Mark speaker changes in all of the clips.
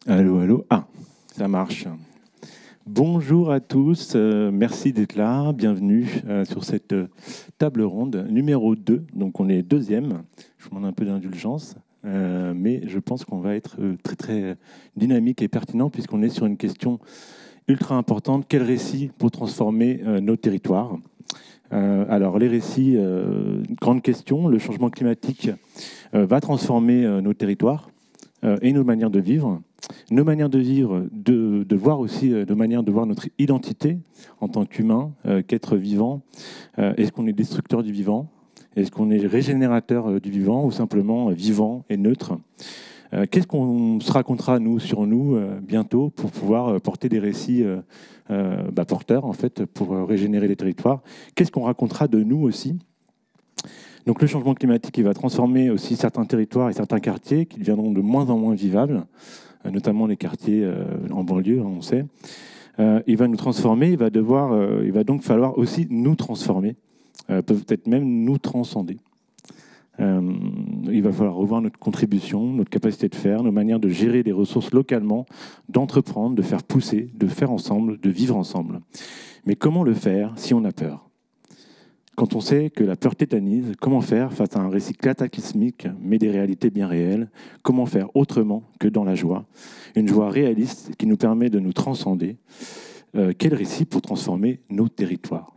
Speaker 1: Allô, allô. Ah, ça marche. Bonjour à tous, merci d'être là, bienvenue sur cette table ronde numéro 2. Donc on est deuxième, je vous demande un peu d'indulgence, mais je pense qu'on va être très très dynamique et pertinent puisqu'on est sur une question ultra importante. Quel récit pour transformer nos territoires? Alors les récits, grande question, le changement climatique va transformer nos territoires et nos manières de vivre. Nos manières de vivre, de voir aussi nos manières de voir notre identité en tant qu'humain, qu'être vivant. Est-ce qu'on est destructeur du vivant? Est-ce qu'on est régénérateur du vivant ou simplement vivant et neutre? Qu'est-ce qu'on se racontera, nous, sur nous, bientôt, pour pouvoir porter des récits porteurs, en fait, pour régénérer les territoires? Qu'est-ce qu'on racontera de nous aussi? Donc le changement climatique, il va transformer aussi certains territoires et certains quartiers qui deviendront de moins en moins vivables, notamment les quartiers en banlieue, on sait. Il va nous transformer, il va donc falloir aussi nous transformer, peut-être même nous transcender. Il va falloir revoir notre contribution, notre capacité de faire, nos manières de gérer les ressources localement, d'entreprendre, de faire pousser, de faire ensemble, de vivre ensemble. Mais comment le faire si on a peur? Quand on sait que la peur tétanise, comment faire face à un récit cataclysmique, mais des réalités bien réelles? Comment faire autrement que dans la joie? Une joie réaliste qui nous permet de nous transcender. Quel récit pour transformer nos territoires?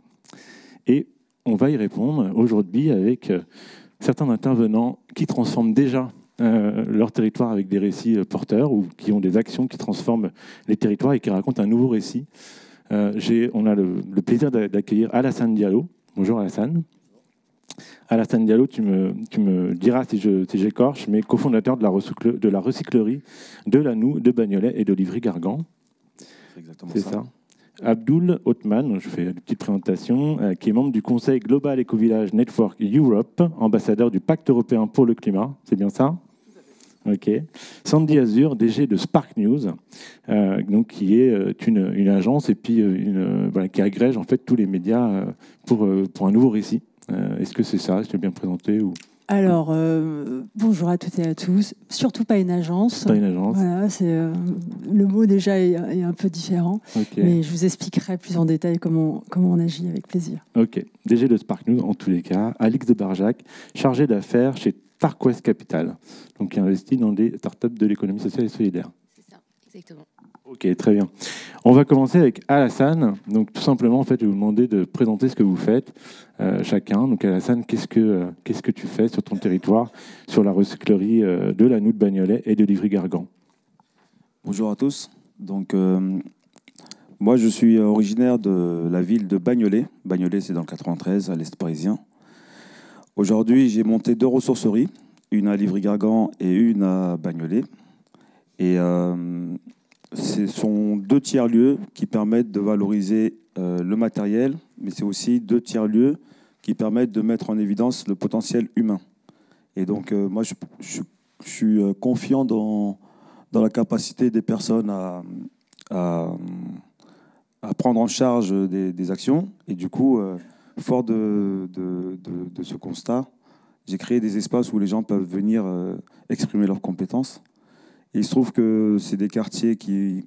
Speaker 1: Et on va y répondre aujourd'hui avec certains intervenants qui transforment déjà leur territoire avec des récits porteurs ou qui ont des actions qui transforment les territoires et qui racontent un nouveau récit. On a le plaisir d'accueillir Alassane Diallo. Bonjour Alassane. Alassane Diallo, tu me diras si j'écorche, mais cofondateur de la recyclerie de Lannou, de Bagnolet et d'Olivry-Gargan.
Speaker 2: C'est exactement
Speaker 1: C'est
Speaker 2: ça.
Speaker 1: ça. Abdul Othman, je fais une petite présentation, qui est membre du Conseil Global Eco-Village Network Europe, ambassadeur du Pacte européen pour le climat. C'est bien ça? Ok. Sandy Azur, DG de Spark News, donc qui est une agence et puis qui agrège en fait tous les médias pour un nouveau récit. Est-ce que c'est ça? Je t'ai bien présenté ou...
Speaker 3: Alors, bonjour à toutes et à tous. Surtout pas une agence.
Speaker 1: Pas une agence.
Speaker 3: Voilà, le mot déjà est un peu différent.
Speaker 1: Okay.
Speaker 3: Mais je vous expliquerai plus en détail comment on agit avec plaisir.
Speaker 1: Ok. DG de Spark News, en tous les cas. Alix de Barjac, chargé d'affaires chez Tarquest Capital, donc qui investit dans des startups de l'économie sociale et solidaire.
Speaker 4: C'est ça, exactement.
Speaker 1: Ok, très bien. On va commencer avec Alassane. Donc tout simplement, en fait, je vais vous demander de présenter ce que vous faites chacun. Donc Alassane, qu'est-ce que tu fais sur ton territoire, sur la recyclerie de Lannou, de Bagnolet et de Livry-Gargan?
Speaker 2: Bonjour à tous. Donc moi, je suis originaire de la ville de Bagnolet. Bagnolet, c'est dans le 93, à l'est parisien. Aujourd'hui, j'ai monté 2 ressourceries, une à Livry-Gargan et une à Bagnolet. Et ce sont 2 tiers-lieux qui permettent de valoriser le matériel, mais c'est aussi 2 tiers-lieux qui permettent de mettre en évidence le potentiel humain. Et donc, moi, je suis confiant dans la capacité des personnes à prendre en charge des actions. Et du coup, fort de ce constat, j'ai créé des espaces où les gens peuvent venir exprimer leurs compétences. Et il se trouve que c'est des quartiers qui,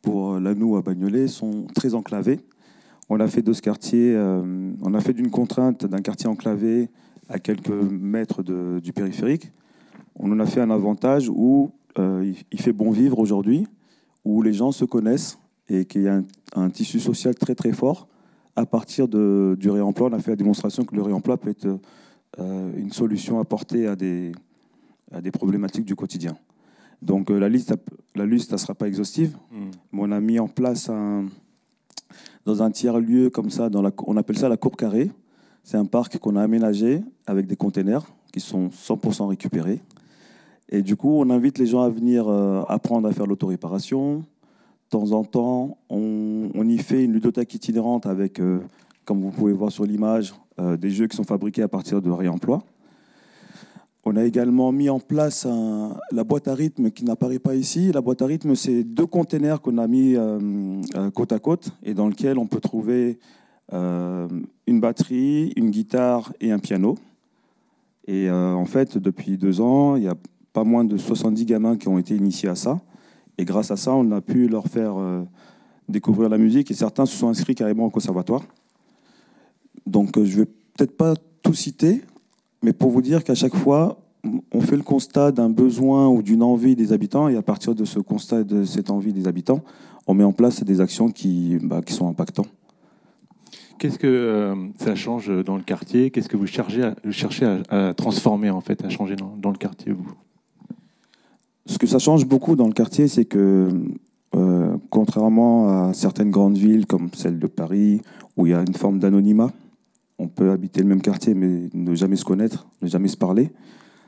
Speaker 2: pour Lannou à Bagnolet, sont très enclavés. On a fait de ce quartier, on a fait d'une contrainte d'un quartier enclavé à quelques mètres du périphérique. On en a fait un avantage où il fait bon vivre aujourd'hui, où les gens se connaissent et qu'il y a un tissu social très très fort. À partir du réemploi, on a fait la démonstration que le réemploi peut être une solution apportée à des problématiques du quotidien. Donc la liste, elle ne sera pas exhaustive, mais on a mis en place dans un tiers-lieu comme ça, on appelle ça la cour carrée. C'est un parc qu'on a aménagé avec des containers qui sont 100% récupérés. Et du coup, on invite les gens à venir apprendre à faire l'autoréparation. De temps en temps, on y fait une ludothèque itinérante avec, comme vous pouvez voir sur l'image, des jeux qui sont fabriqués à partir de réemploi. On a également mis en place la boîte à rythme qui n'apparaît pas ici. La boîte à rythme, c'est 2 containers qu'on a mis côte à côte et dans lesquels on peut trouver une batterie, une guitare et un piano. Et en fait, depuis 2 ans, il y a pas moins de 70 gamins qui ont été initiés à ça. Et grâce à ça, on a pu leur faire découvrir la musique et certains se sont inscrits carrément au conservatoire. Donc, je ne vais peut-être pas tout citer, mais pour vous dire qu'à chaque fois, on fait le constat d'un besoin ou d'une envie des habitants et à partir de ce constat et de cette envie des habitants, on met en place des actions qui sont impactantes.
Speaker 1: Qu'est-ce que ça change dans le quartier? Qu'est-ce que vous cherchez à transformer, en fait, à changer dans le quartier, vous?
Speaker 2: Ce que ça change beaucoup dans le quartier, c'est que contrairement à certaines grandes villes comme celle de Paris, où il y a une forme d'anonymat, on peut habiter le même quartier mais ne jamais se connaître, ne jamais se parler.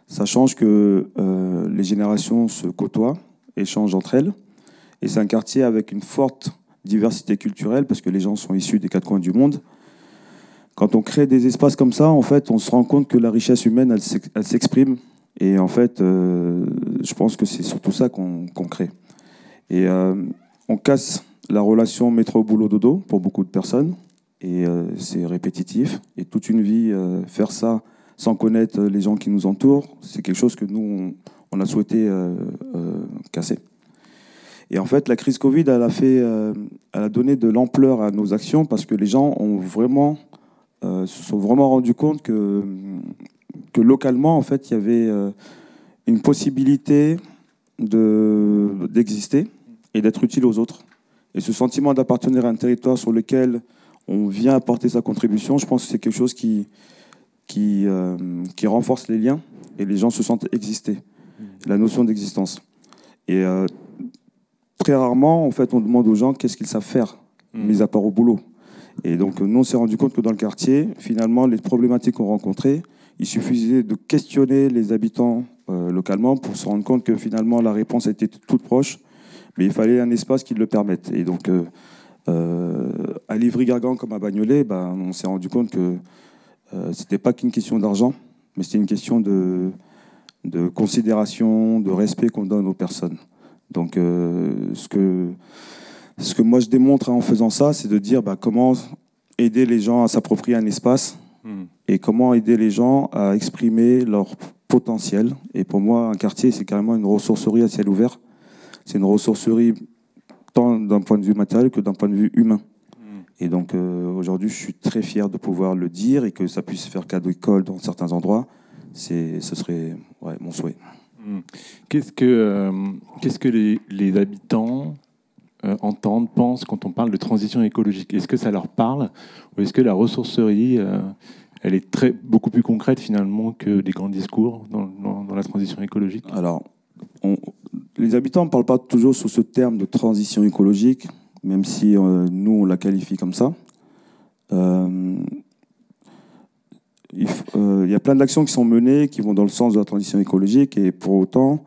Speaker 2: Ça change que les générations se côtoient, échangent entre elles. Et c'est un quartier avec une forte diversité culturelle parce que les gens sont issus des quatre coins du monde. Quand on crée des espaces comme ça, en fait, on se rend compte que la richesse humaine, elle s'exprime. Et en fait, je pense que c'est surtout ça qu'on crée. Et on casse la relation métro-boulot-dodo pour beaucoup de personnes. Et c'est répétitif. Et toute une vie, faire ça sans connaître les gens qui nous entourent, c'est quelque chose que nous, on a souhaité casser. Et en fait, la crise Covid, elle a donné de l'ampleur à nos actions parce que les gens se sont vraiment rendus compte que localement, en fait, il y avait une possibilité d'exister et d'être utile aux autres. Et ce sentiment d'appartenir à un territoire sur lequel on vient apporter sa contribution, je pense que c'est quelque chose qui renforce les liens et les gens se sentent exister. La notion d'existence. Et très rarement, en fait, on demande aux gens qu'est-ce qu'ils savent faire, mis à part au boulot. Et donc, nous, on s'est rendu compte que dans le quartier, finalement, les problématiques qu'on rencontrait, il suffisait de questionner les habitants localement pour se rendre compte que finalement, la réponse était toute proche, mais il fallait un espace qui le permette. Et donc, à Livry-Gargan comme à Bagnolet, on s'est rendu compte que c'était pas qu'une question d'argent, mais c'était une question de considération, de respect qu'on donne aux personnes. Donc, ce que moi je démontre en faisant ça, c'est de dire comment aider les gens à s'approprier un espace et comment aider les gens à exprimer leur potentiel. Et pour moi, un quartier, c'est carrément une ressourcerie à ciel ouvert. C'est une ressourcerie tant d'un point de vue matériel que d'un point de vue humain. Et donc, aujourd'hui, je suis très fier de pouvoir le dire et que ça puisse faire cas d'école dans certains endroits. Ce serait mon souhait.
Speaker 1: Qu'est-ce que les habitants entendent, pensent quand on parle de transition écologique? Est-ce que ça leur parle ou est-ce que la ressourcerie, elle est beaucoup plus concrète finalement que des grands discours dans la transition écologique?
Speaker 2: Alors, les habitants ne parlent pas toujours sur ce terme de transition écologique, même si nous, on la qualifie comme ça. Il y a plein d'actions qui sont menées, qui vont dans le sens de la transition écologique, et pour autant,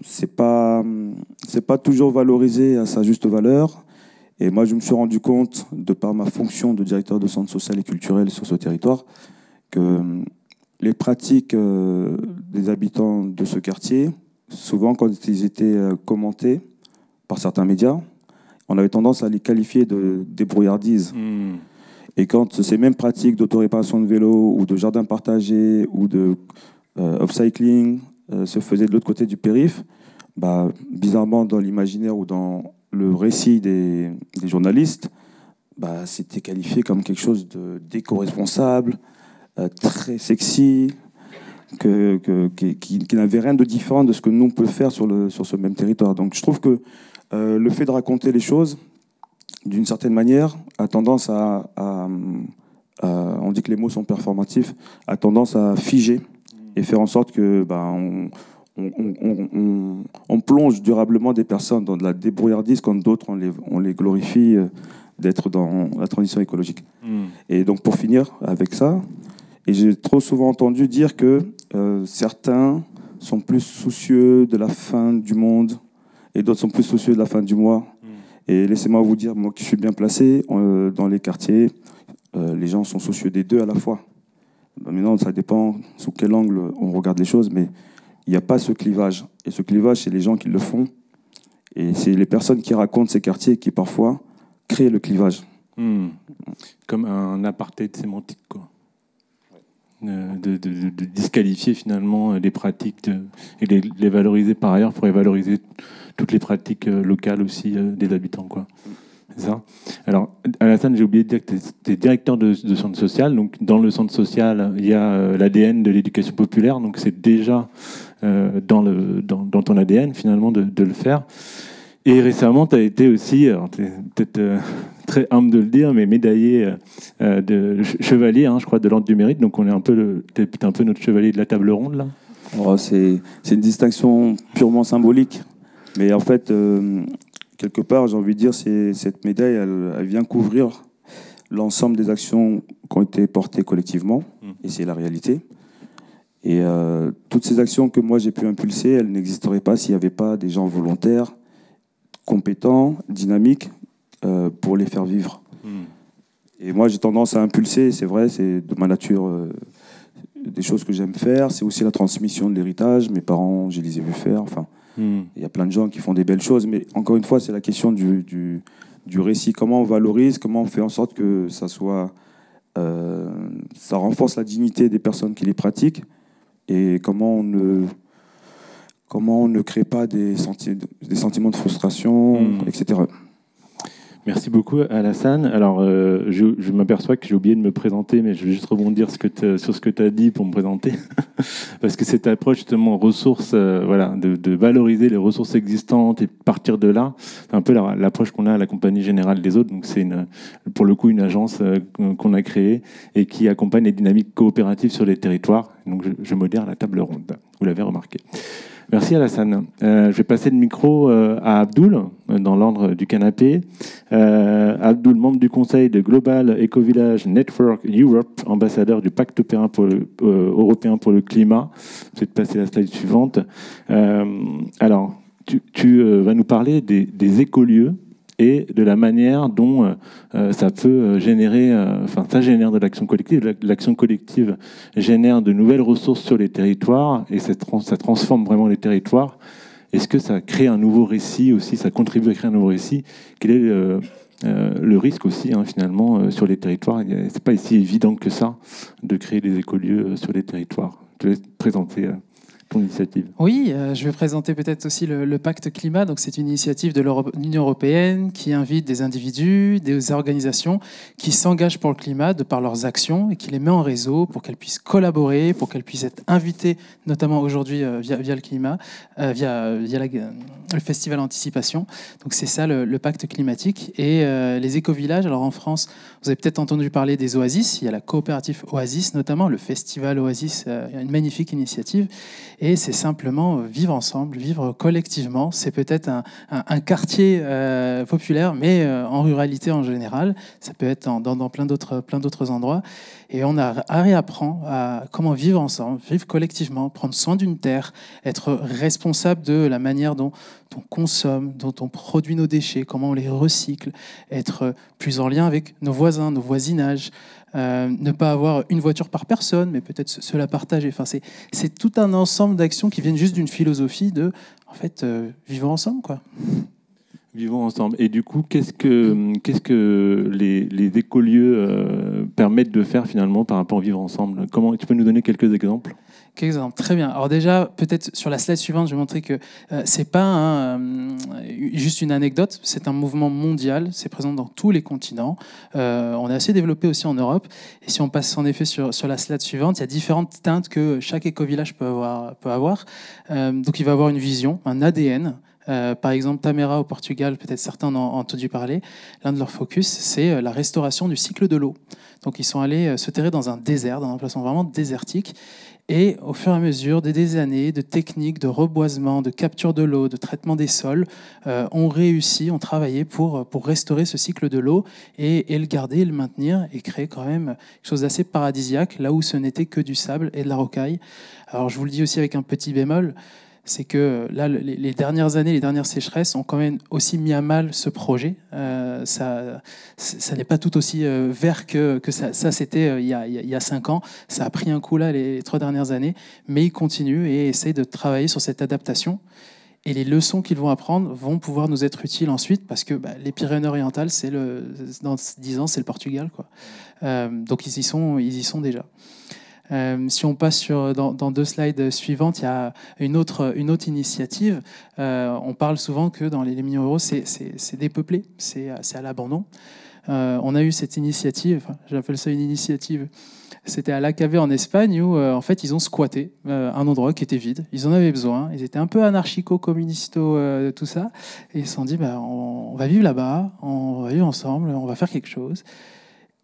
Speaker 2: c'est pas toujours valorisé à sa juste valeur. Et moi, je me suis rendu compte, de par ma fonction de directeur de centre social et culturel sur ce territoire, que les pratiques des habitants de ce quartier, souvent quand ils étaient commentés par certains médias, on avait tendance à les qualifier de débrouillardise. Et quand ces mêmes pratiques d'autoréparation de vélo ou de jardin partagé ou de upcycling se faisaient de l'autre côté du périph', bizarrement dans l'imaginaire ou dans le récit des journalistes, c'était qualifié comme quelque chose d'éco-responsable, très sexy, qui n'avait rien de différent de ce que nous on peut faire sur ce même territoire. Donc je trouve que le fait de raconter les choses, d'une certaine manière, a tendance on dit que les mots sont performatifs, a tendance à figer et faire en sorte que on plonge durablement des personnes dans de la débrouillardise, quand d'autres, on les glorifie d'être dans la transition écologique. Et donc, pour finir avec ça, et j'ai trop souvent entendu dire que certains sont plus soucieux de la fin du monde et d'autres sont plus soucieux de la fin du mois. Et laissez-moi vous dire, moi qui suis bien placé, dans les quartiers, les gens sont soucieux des deux à la fois. Maintenant, ça dépend sous quel angle on regarde les choses, mais il n'y a pas ce clivage. Et ce clivage, c'est les gens qui le font. Et c'est les personnes qui racontent ces quartiers qui, parfois, créent le clivage.
Speaker 1: Comme un apartheid sémantique, quoi. de disqualifier finalement les pratiques et les valoriser par ailleurs pour valoriser toutes les pratiques locales aussi des habitants, quoi. C'est ça. Alors, Alassane, j'ai oublié de dire que tu es directeur de centre social. Donc, dans le centre social, il y a l'ADN de l'éducation populaire. Donc, c'est déjà dans ton ADN, finalement, de le faire. Et récemment, tu as été aussi, tu es peut-être très humble de le dire, mais médaillé de chevalier, je crois, de l'Ordre du Mérite. Donc, on est t'es un peu notre chevalier de la table ronde, là.
Speaker 2: Alors, c'est une distinction purement symbolique. Mais en fait, quelque part, j'ai envie de dire, cette médaille, elle vient couvrir l'ensemble des actions qui ont été portées collectivement. Et c'est la réalité. Et toutes ces actions que moi, j'ai pu impulser, elles n'existeraient pas s'il n'y avait pas des gens volontaires, compétents, dynamiques, pour les faire vivre. Et moi, j'ai tendance à impulser, c'est vrai, c'est de ma nature des choses que j'aime faire. C'est aussi la transmission de l'héritage. Mes parents, je les ai vus faire. Enfin, il y a plein de gens qui font des belles choses. Mais encore une fois, c'est la question du récit. Comment on valorise, comment on fait en sorte que ça soit... ça renforce la dignité des personnes qui les pratiquent. Et comment on ne crée pas des sentiments de frustration, etc.
Speaker 1: Merci beaucoup, Alassane. Alors, je m'aperçois que j'ai oublié de me présenter, mais je vais juste rebondir sur ce que tu as dit pour me présenter. Parce que cette approche, justement, ressources, de valoriser les ressources existantes et partir de là, c'est un peu l'approche qu'on a à la Compagnie Générale des Autres. Donc, c'est pour le coup une agence qu'on a créée et qui accompagne les dynamiques coopératives sur les territoires. Donc, je modère la table ronde. Vous l'avez remarqué. Merci Alassane. Je vais passer le micro à Abdoul, dans l'ordre du canapé. Abdoul, membre du conseil de Global Eco-Village Network Europe, ambassadeur du pacte européen pour le climat. Je vais te passer la slide suivante. Alors, tu vas nous parler des écolieux et de la manière dont ça peut générer, ça génère de l'action collective. L'action collective génère de nouvelles ressources sur les territoires et ça transforme vraiment les territoires. Est-ce que ça crée un nouveau récit aussi, ça contribue à créer un nouveau récit? Quel est le risque aussi, finalement, sur les territoires? C'est pas si évident que ça de créer des écolieux sur les territoires. Je te laisse présenter ton initiative.
Speaker 4: Oui, je vais présenter peut-être aussi le pacte climat. Donc, c'est une initiative de l'Union européenne qui invite des individus, des organisations qui s'engagent pour le climat de par leurs actions et qui les met en réseau pour qu'elles puissent collaborer, pour qu'elles puissent être invitées, notamment aujourd'hui via le climat, via le festival Anticipation. Donc, c'est ça le pacte climatique. Et les éco-villages, alors en France, vous avez peut-être entendu parler des Oasis. Il y a la coopérative Oasis, notamment le festival Oasis, une magnifique initiative. Et c'est simplement vivre ensemble, vivre collectivement. C'est peut-être un quartier populaire, mais en ruralité en général. Ça peut être dans plein d'autres endroits. Et on réapprend à comment vivre ensemble, vivre collectivement, prendre soin d'une terre, être responsable de la manière dont on consomme, dont on produit nos déchets, comment on les recycle, être plus en lien avec nos voisins, nos voisinages, ne pas avoir une voiture par personne, mais peut-être se la partager. Enfin, c'est tout un ensemble d'actions qui viennent juste d'une philosophie de, en fait, vivons ensemble, quoi.
Speaker 1: Vivons ensemble. Et du coup, qu'est-ce que les écolieux permettent de faire finalement par rapport à vivre ensemble? Tu peux nous donner quelques exemples?
Speaker 4: Quelques exemples, très bien. Alors déjà, peut-être sur la slide suivante, je vais montrer que c'est pas juste une anecdote, c'est un mouvement mondial, c'est présent dans tous les continents. On est assez développé aussi en Europe. Et si on passe en effet sur la slide suivante, il y a différentes teintes que chaque éco-village peut avoir. Donc il va avoir une vision, un ADN. Par exemple, Tamera au Portugal, peut-être certains en ont entendu parler. L'un de leurs focus, c'est la restauration du cycle de l'eau. Donc ils sont allés se terrer dans un désert, dans un emplacement vraiment désertique. Et au fur et à mesure des années de techniques de reboisement, de capture de l'eau, de traitement des sols, ont travaillé pour restaurer ce cycle de l'eau et le garder, et le maintenir et créer quand même quelque chose d'assez paradisiaque là où ce n'était que du sable et de la rocaille. Alors je vous le dis aussi avec un petit bémol, c'est que là, les dernières années, les dernières sécheresses ont quand même aussi mis à mal ce projet. Ça n'est pas tout aussi vert que ça c'était il y a 5 ans. Ça a pris un coup là les 3 dernières années, mais ils continuent et essayent de travailler sur cette adaptation. Et les leçons qu'ils vont apprendre vont pouvoir nous être utiles ensuite, parce que les Pyrénées-Orientales, dans 10 ans, c'est le Portugal, quoi. Donc ils y sont déjà. Si on passe dans 2 slides suivantes, il y a une autre initiative. On parle souvent que dans les milieux ruraux, c'est dépeuplé, c'est à l'abandon. On a eu cette initiative, j'appelle ça une initiative. C'était à l'AKV en Espagne où en fait ils ont squatté un endroit qui était vide. Ils en avaient besoin. Ils étaient un peu anarchico-communisto, tout ça. Et ils se sont dit on va vivre là-bas, on va vivre ensemble, on va faire quelque chose.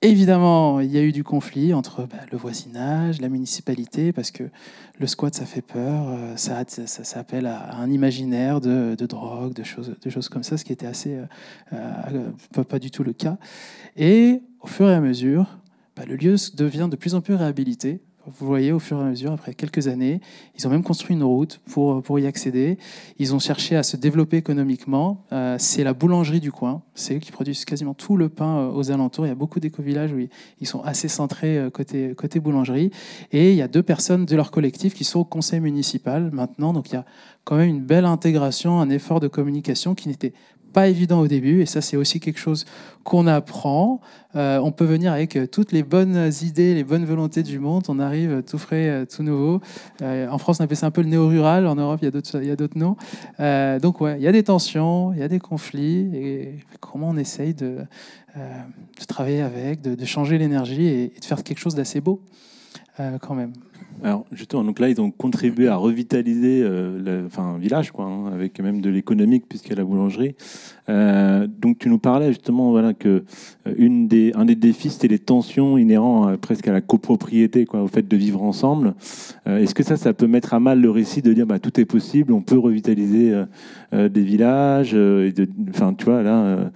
Speaker 4: Évidemment, il y a eu du conflit entre le voisinage, la municipalité, parce que le squat, ça fait peur, ça appelle à un imaginaire de drogue, de choses comme ça, ce qui était assez pas du tout le cas. Et au fur et à mesure, le lieu devient de plus en plus réhabilité. Vous voyez, au fur et à mesure, après quelques années, ils ont même construit une route pour y accéder. Ils ont cherché à se développer économiquement. C'est la boulangerie du coin. C'est eux qui produisent quasiment tout le pain aux alentours. Il y a beaucoup d'éco-villages où ils sont assez centrés côté boulangerie. Et il y a 2 personnes de leur collectif qui sont au conseil municipal maintenant. Donc il y a quand même une belle intégration, un effort de communication qui n'était pas évident au début, et ça c'est aussi quelque chose qu'on apprend. On peut venir avec toutes les bonnes idées, les bonnes volontés du monde, on arrive tout frais, tout nouveau. En France on appelle ça un peu le néo-rural, en Europe il y a d'autres noms. Donc ouais, il y a des tensions, il y a des conflits, et comment on essaye de travailler avec, de changer l'énergie et de faire quelque chose d'assez beau quand même.
Speaker 1: Alors justement, donc là, ils ont contribué à revitaliser un village, quoi, hein, avec même de l'économique puisqu'il y a la boulangerie. Donc tu nous parlais justement que un des défis, c'était les tensions inhérentes presque à la copropriété, quoi, au fait de vivre ensemble. Est-ce que ça peut mettre à mal le récit de dire tout est possible, on peut revitaliser des villages, tu vois là.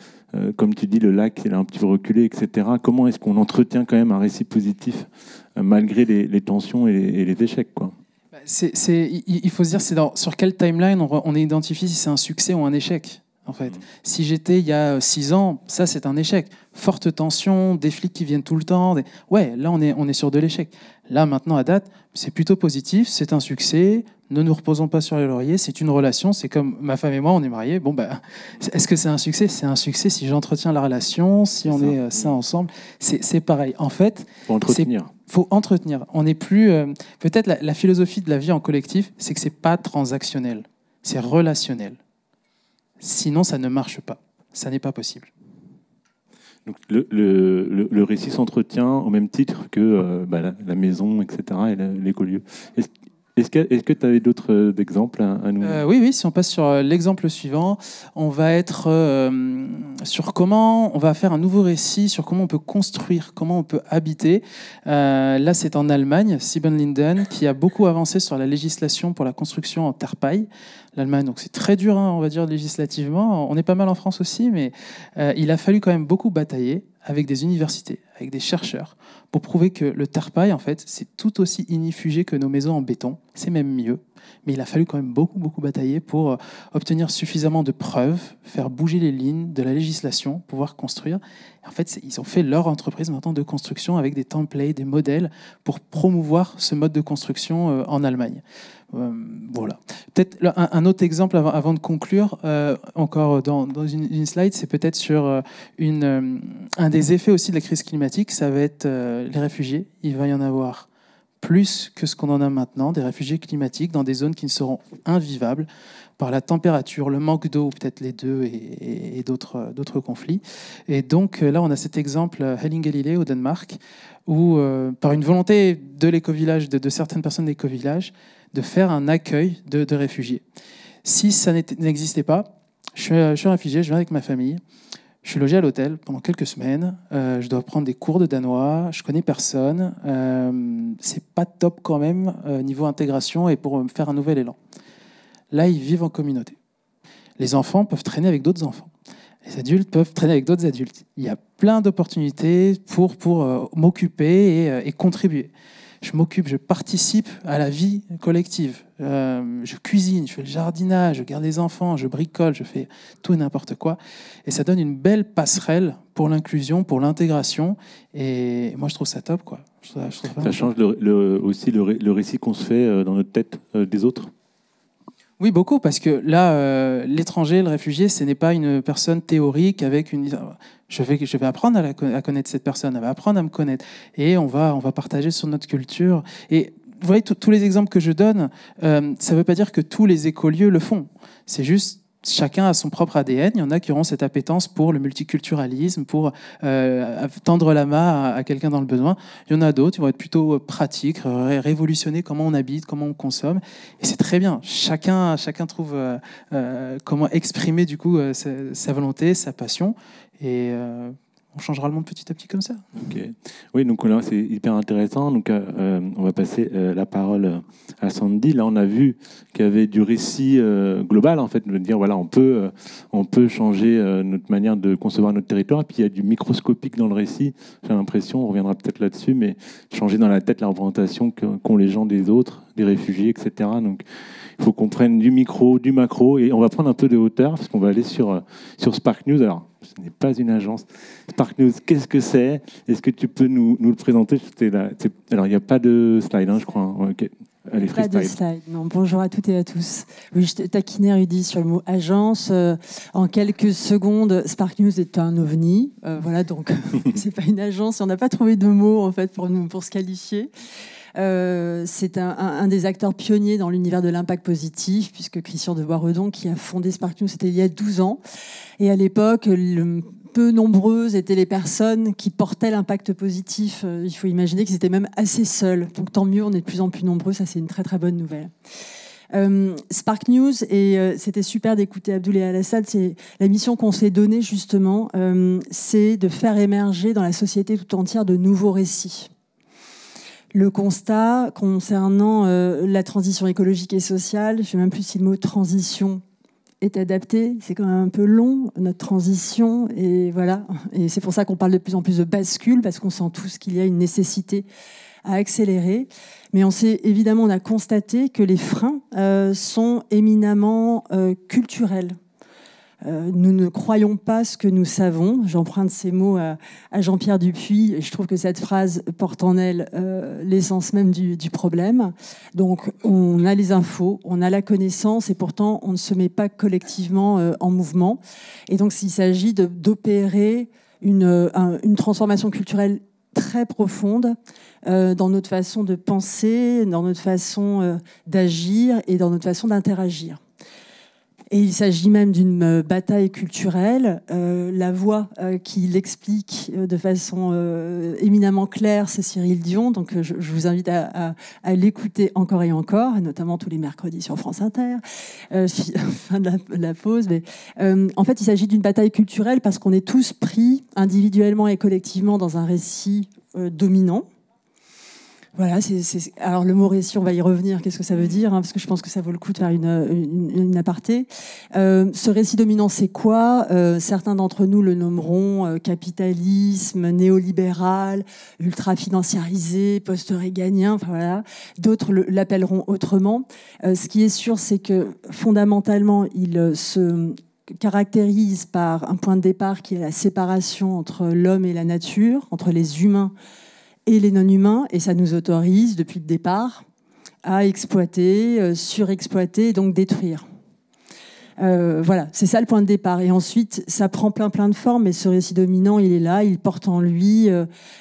Speaker 1: Comme tu dis, le lac, il a un petit peu reculé, etc. Comment est-ce qu'on entretient quand même un récit positif malgré les tensions et les échecs, quoi?
Speaker 4: Il faut se dire, sur quelle timeline on identifie si c'est un succès ou un échec. En fait, si j'étais il y a 6 ans, ça c'est un échec. Forte tension, des flics qui viennent tout le temps. Ouais, là on est sur de l'échec. Là maintenant à date, c'est plutôt positif, c'est un succès. Ne nous reposons pas sur les lauriers, c'est une relation. C'est comme ma femme et moi, on est mariés. Est-ce que c'est un succès? C'est un succès si j'entretiens la relation, si on est ça ensemble. C'est pareil. En fait, faut entretenir. On n'est plus. Peut-être la philosophie de la vie en collectif, c'est que c'est pas transactionnel, c'est relationnel. Sinon, ça ne marche pas. Ça n'est pas possible.
Speaker 1: Donc, le récit s'entretient au même titre que la maison, etc., et l'écolieu. Est-ce que tu avais d'autres exemples à nous?
Speaker 4: Oui, si on passe sur l'exemple suivant, on va être sur comment on va faire un nouveau récit, sur comment on peut construire, comment on peut habiter. Là, c'est en Allemagne, Siebenlinden, qui a beaucoup avancé sur la législation pour la construction en terre-paille. L'Allemagne, donc c'est très dur, on va dire, législativement. On est pas mal en France aussi, mais il a fallu quand même beaucoup batailler avec des universités, avec des chercheurs, pour prouver que le terre-paille, en fait, c'est tout aussi inifugé que nos maisons en béton. C'est même mieux. Mais il a fallu quand même beaucoup batailler pour obtenir suffisamment de preuves, faire bouger les lignes de la législation, pouvoir construire. En fait, ils ont fait leur entreprise maintenant de construction avec des templates, des modèles pour promouvoir ce mode de construction en Allemagne. Voilà. Peut-être un autre exemple avant de conclure, encore dans une slide, c'est peut-être sur un des effets aussi de la crise climatique, ça va être les réfugiés. Il va y en avoir plus que ce qu'on en a maintenant, des réfugiés climatiques dans des zones qui ne seront invivables par la température, le manque d'eau, peut-être les deux, et d'autres conflits. Et donc là, on a cet exemple, Hellingelille au Danemark, où par une volonté de l'éco-village, de certaines personnes de l'éco-village, de faire un accueil de réfugiés. Si ça n'existait pas, je suis réfugié, je viens avec ma famille, je suis logé à l'hôtel pendant quelques semaines, je dois prendre des cours de danois, je connais personne, c'est pas top quand même niveau intégration et pour me faire un nouvel élan. Là, ils vivent en communauté. Les enfants peuvent traîner avec d'autres enfants. Les adultes peuvent traîner avec d'autres adultes. Il y a plein d'opportunités pour m'occuper et contribuer. Je m'occupe, je participe à la vie collective. Je cuisine, je fais le jardinage, je garde les enfants, je bricole, je fais tout et n'importe quoi. Et ça donne une belle passerelle pour l'inclusion, pour l'intégration. Et moi, je trouve ça top, quoi.
Speaker 1: Ça change aussi le récit qu'on se fait dans notre tête des autres.
Speaker 4: Oui, beaucoup, parce que là, l'étranger, le réfugié, ce n'est pas une personne théorique avec une... Je vais apprendre à connaître cette personne, elle va apprendre à me connaître. Et on va partager sur notre culture. Et vous voyez, tous les exemples que je donne, ça ne veut pas dire que tous les écolieux le font. C'est juste... Chacun a son propre ADN. Il y en a qui auront cette appétence pour le multiculturalisme, pour tendre la main à quelqu'un dans le besoin. Il y en a d'autres qui vont être plutôt pratiques, révolutionner comment on habite, comment on consomme. Et c'est très bien. Chacun trouve comment exprimer du coup sa volonté, sa passion. Et on changera le monde petit à petit comme ça.
Speaker 1: Okay. Oui, donc là, c'est hyper intéressant. Donc, on va passer la parole à Sandy. Là, on a vu qu'il y avait du récit global, en fait, de dire, voilà, on peut changer notre manière de concevoir notre territoire. Et puis, il y a du microscopique dans le récit. J'ai l'impression, on reviendra peut-être là-dessus, mais changer dans la tête la représentation qu'ont les gens des autres, des réfugiés, etc. Donc, il faut qu'on prenne du micro, du macro, et on va prendre un peu de hauteur, parce qu'on va aller sur Spark News. Alors, ce n'est pas une agence. Spark News, qu'est-ce que c'est? Est-ce que tu peux nous le présenter? Alors, il n'y a pas de slide, hein, je crois. Okay. Allez,
Speaker 3: pas de slide. Non, bonjour à toutes et à tous. Oui, je taquinais Rudy sur le mot agence. En quelques secondes, Spark News est un ovni. Voilà, donc c'est pas une agence. On n'a pas trouvé de mots en fait pour se qualifier. C'est un des acteurs pionniers dans l'univers de l'impact positif, puisque Christian de Boisredon, qui a fondé Spark News, c'était il y a 12 ans. Et à l'époque, peu nombreuses étaient les personnes qui portaient l'impact positif. Il faut imaginer qu'ils étaient même assez seuls. Donc tant mieux, on est de plus en plus nombreux. Ça, c'est une très très bonne nouvelle. Spark News, et c'était super d'écouter Abdoul et Alassane, c'est la mission qu'on s'est donnée justement, c'est de faire émerger dans la société tout entière de nouveaux récits. Le constat concernant la transition écologique et sociale, je ne sais même plus si le mot transition est adapté, c'est quand même un peu long, notre transition, et voilà. Et c'est pour ça qu'on parle de plus en plus de bascule, parce qu'on sent tous qu'il y a une nécessité à accélérer. Mais on a constaté que les freins sont éminemment culturels. Nous ne croyons pas ce que nous savons. J'emprunte ces mots à Jean-Pierre Dupuis. Et je trouve que cette phrase porte en elle l'essence même du problème. Donc, on a les infos, on a la connaissance, et pourtant, on ne se met pas collectivement en mouvement. Et donc, il s'agit d'opérer une transformation culturelle très profonde dans notre façon de penser, dans notre façon d'agir et dans notre façon d'interagir. Et il s'agit même d'une bataille culturelle. La voix qui l'explique de façon éminemment claire, c'est Cyril Dion. Donc je vous invite à l'écouter encore et encore, notamment tous les mercredis sur France Inter, fin de la pause. Mais, en fait, il s'agit d'une bataille culturelle parce qu'on est tous pris individuellement et collectivement dans un récit dominant. Voilà, alors le mot récit, on va y revenir, qu'est-ce que ça veut dire, hein, parce que je pense que ça vaut le coup de faire une aparté. Ce récit dominant, c'est quoi? Certains d'entre nous le nommeront capitalisme, néolibéral, ultra-financiarisé, post-réganien, enfin voilà. D'autres l'appelleront autrement. Ce qui est sûr, c'est que fondamentalement, il se caractérise par un point de départ qui est la séparation entre l'homme et la nature, entre les humains et les non-humains, et ça nous autorise, depuis le départ, à exploiter, surexploiter et donc détruire. Voilà, c'est ça le point de départ. Et ensuite, ça prend plein de formes, et ce récit dominant, il est là, il porte en lui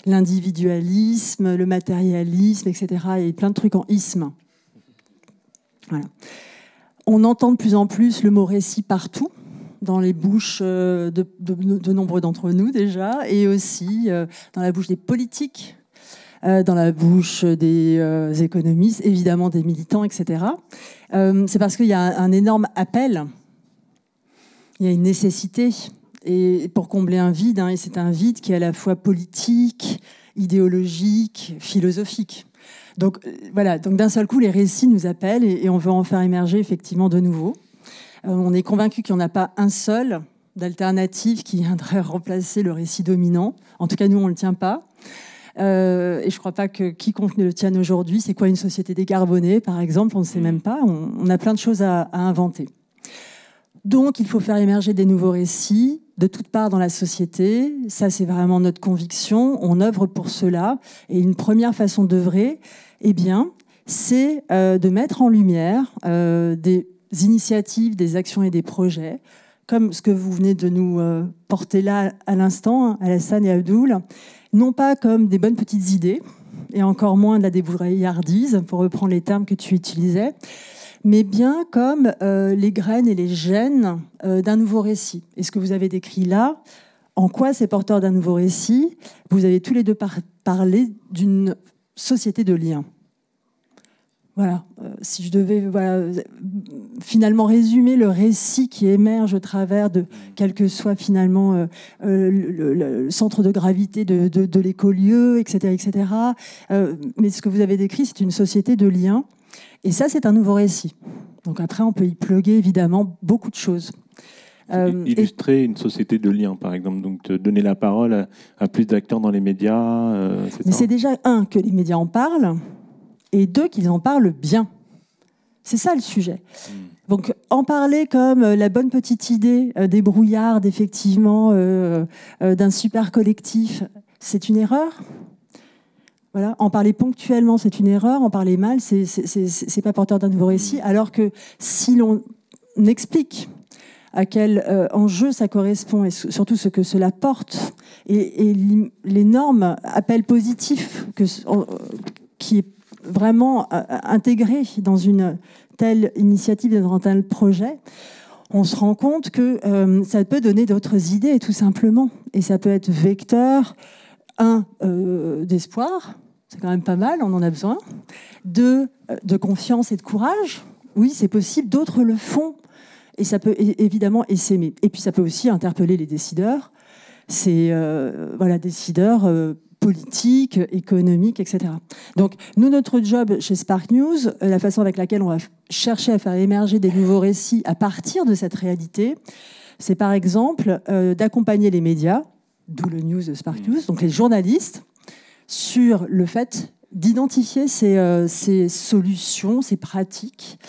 Speaker 3: l'individualisme, le matérialisme, etc. Et plein de trucs en isme. Voilà. On entend de plus en plus le mot récit partout, dans les bouches de nombreux d'entre nous déjà, et aussi dans la bouche des politiques, dans la bouche des économistes, évidemment des militants, etc. C'est parce qu'il y a un énorme appel, il y a une nécessité, et pour combler un vide, hein, et c'est un vide qui est à la fois politique, idéologique, philosophique. Donc voilà, donc d'un seul coup, les récits nous appellent, et on veut en faire émerger effectivement de nouveaux. On est convaincu qu'il n'y en a pas un seul d'alternative qui viendrait remplacer le récit dominant. En tout cas, nous, on ne le tient pas. Et je ne crois pas que quiconque ne le tienne aujourd'hui. C'est quoi une société décarbonée, par exemple? On ne sait même pas. On a plein de choses à inventer. Donc, il faut faire émerger des nouveaux récits de toutes parts dans la société. Ça, c'est vraiment notre conviction. On œuvre pour cela. Et une première façon d'œuvrer, eh bien, c'est de mettre en lumière des initiatives, des actions et des projets, comme ce que vous venez de nous porter là à l'instant, Alassane et Abdoul, non pas comme des bonnes petites idées, et encore moins de la débrouillardise, pour reprendre les termes que tu utilisais, mais bien comme les graines et les gènes d'un nouveau récit. Et ce que vous avez décrit là, en quoi c'est porteur d'un nouveau récit? Vous avez tous les deux parlé d'une société de liens. Voilà, si je devais finalement résumer le récit qui émerge au travers de quel que soit finalement le centre de gravité de l'écolieu, etc. Mais ce que vous avez décrit, c'est une société de liens. Et ça, c'est un nouveau récit. Donc après, on peut y plugger évidemment beaucoup de choses.
Speaker 1: Illustrer une société de liens, par exemple. Donc, te donner la parole à plus d'acteurs dans les médias.
Speaker 3: Mais c'est déjà, un, que les médias en parlent, et deux, qu'ils en parlent bien. C'est ça le sujet. Donc, en parler comme la bonne petite idée des brouillards, effectivement, d'un super collectif, c'est une erreur. Voilà. En parler ponctuellement, c'est une erreur. En parler mal, c'est pas porteur d'un nouveau récit. Alors que si l'on explique à quel enjeu ça correspond et surtout ce que cela porte et l'énorme appel positif qui est vraiment intégré dans une telle initiative, dans un tel projet, on se rend compte que ça peut donner d'autres idées, tout simplement. Et ça peut être vecteur, d'espoir, c'est quand même pas mal, on en a besoin, de confiance et de courage, oui, c'est possible, d'autres le font. Et ça peut évidemment essaimer. Et puis ça peut aussi interpeller les décideurs, décideurs politiques, économiques, etc. Donc nous, notre job chez Spark News, la façon avec laquelle on va chercher à faire émerger des nouveaux récits à partir de cette réalité, c'est par exemple d'accompagner les médias, d'où le news de Spark News, donc les journalistes, sur le fait d'identifier ces solutions, ces pratiques,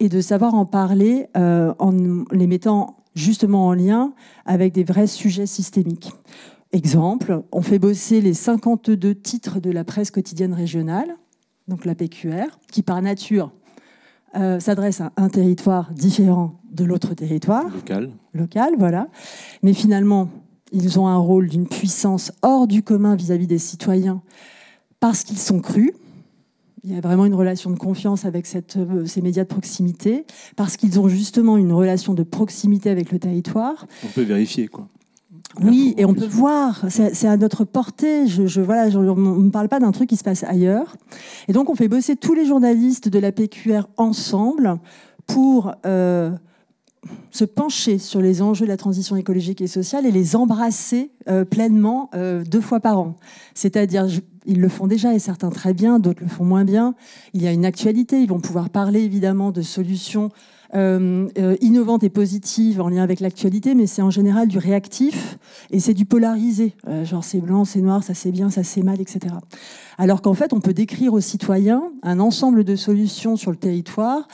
Speaker 3: et de savoir en parler en les mettant justement en lien avec des vrais sujets systémiques. Exemple, on fait bosser les 52 titres de la presse quotidienne régionale, donc la PQR, qui par nature s'adresse à un territoire différent de l'autre territoire. Local, voilà. Mais finalement, ils ont un rôle d'une puissance hors du commun vis-à-vis des citoyens parce qu'ils sont crus. Il y a vraiment une relation de confiance avec ces médias de proximité, parce qu'ils ont justement une relation de proximité avec le territoire.
Speaker 1: On peut vérifier, quoi.
Speaker 3: Oui, et on peut voir, c'est à notre portée. On ne parle pas d'un truc qui se passe ailleurs. Et donc, on fait bosser tous les journalistes de la PQR ensemble pour se pencher sur les enjeux de la transition écologique et sociale et les embrasser pleinement 2 fois par an. C'est-à-dire, ils le font déjà et certains très bien, d'autres le font moins bien. Il y a une actualité, ils vont pouvoir parler évidemment de solutions innovantes et positives en lien avec l'actualité, mais c'est en général du réactif et c'est du polarisé. Genre c'est blanc, c'est noir, ça c'est bien, ça c'est mal, etc. Alors qu'en fait, on peut décrire aux citoyens un ensemble de solutions sur le territoire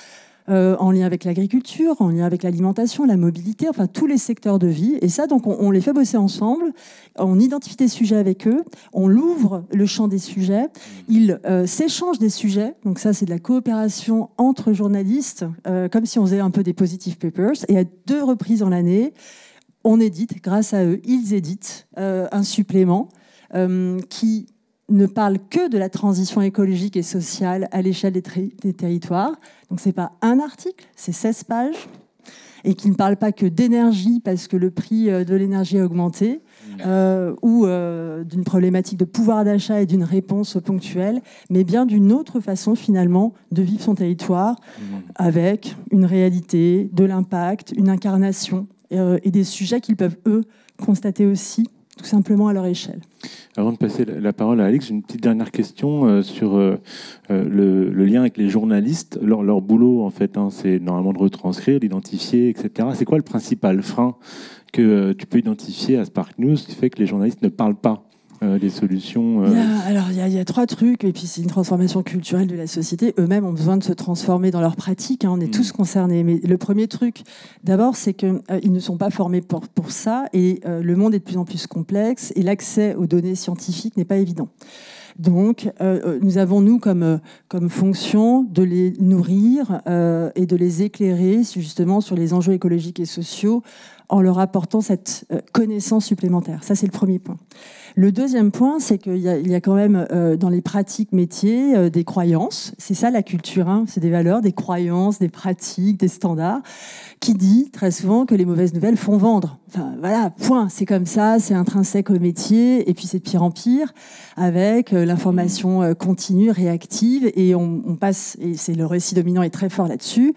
Speaker 3: en lien avec l'agriculture, en lien avec l'alimentation, la mobilité, enfin tous les secteurs de vie. Et ça, donc, on les fait bosser ensemble, on identifie des sujets avec eux, on l'ouvre le champ des sujets, ils s'échangent des sujets. Donc ça, c'est de la coopération entre journalistes, comme si on faisait un peu des positive papers. Et à 2 reprises dans l'année, on édite, grâce à eux, ils éditent un supplément qui ne parle que de la transition écologique et sociale à l'échelle des territoires. Donc ce n'est pas un article, c'est 16 pages, et qui ne parle pas que d'énergie parce que le prix de l'énergie a augmenté, ou d'une problématique de pouvoir d'achat et d'une réponse ponctuelle, mais bien d'une autre façon finalement de vivre son territoire, avec une réalité, de l'impact, une incarnation, et des sujets qu'ils peuvent, eux, constater aussi, tout simplement à leur échelle.
Speaker 1: Avant de passer la parole à Alix, j'ai une petite dernière question sur le lien avec les journalistes. Leur boulot, en fait, c'est normalement de retranscrire, d'identifier, etc. C'est quoi le principal frein que tu peux identifier à Spark News qui fait que les journalistes ne parlent pas des solutions
Speaker 3: Il y a 3 trucs, et puis c'est une transformation culturelle de la société. Eux-mêmes ont besoin de se transformer dans leur pratique, on est tous concernés. Mais le premier truc, d'abord, c'est qu'ils ne sont pas formés pour ça, et le monde est de plus en plus complexe, et l'accès aux données scientifiques n'est pas évident. Donc, nous avons, nous, comme fonction de les nourrir et de les éclairer justement sur les enjeux écologiques et sociaux en leur apportant cette connaissance supplémentaire. Ça, c'est le premier point. Le deuxième point, c'est qu'il y a quand même dans les pratiques métiers des croyances. C'est ça la culture, hein. C'est des valeurs, des croyances, des pratiques, des standards, qui dit très souvent que les mauvaises nouvelles font vendre. Enfin, voilà, point. C'est comme ça, c'est intrinsèque au métier. Et puis c'est de pire en pire avec l'information continue, réactive. Et on passe, et c'est le récit dominant est très fort là-dessus,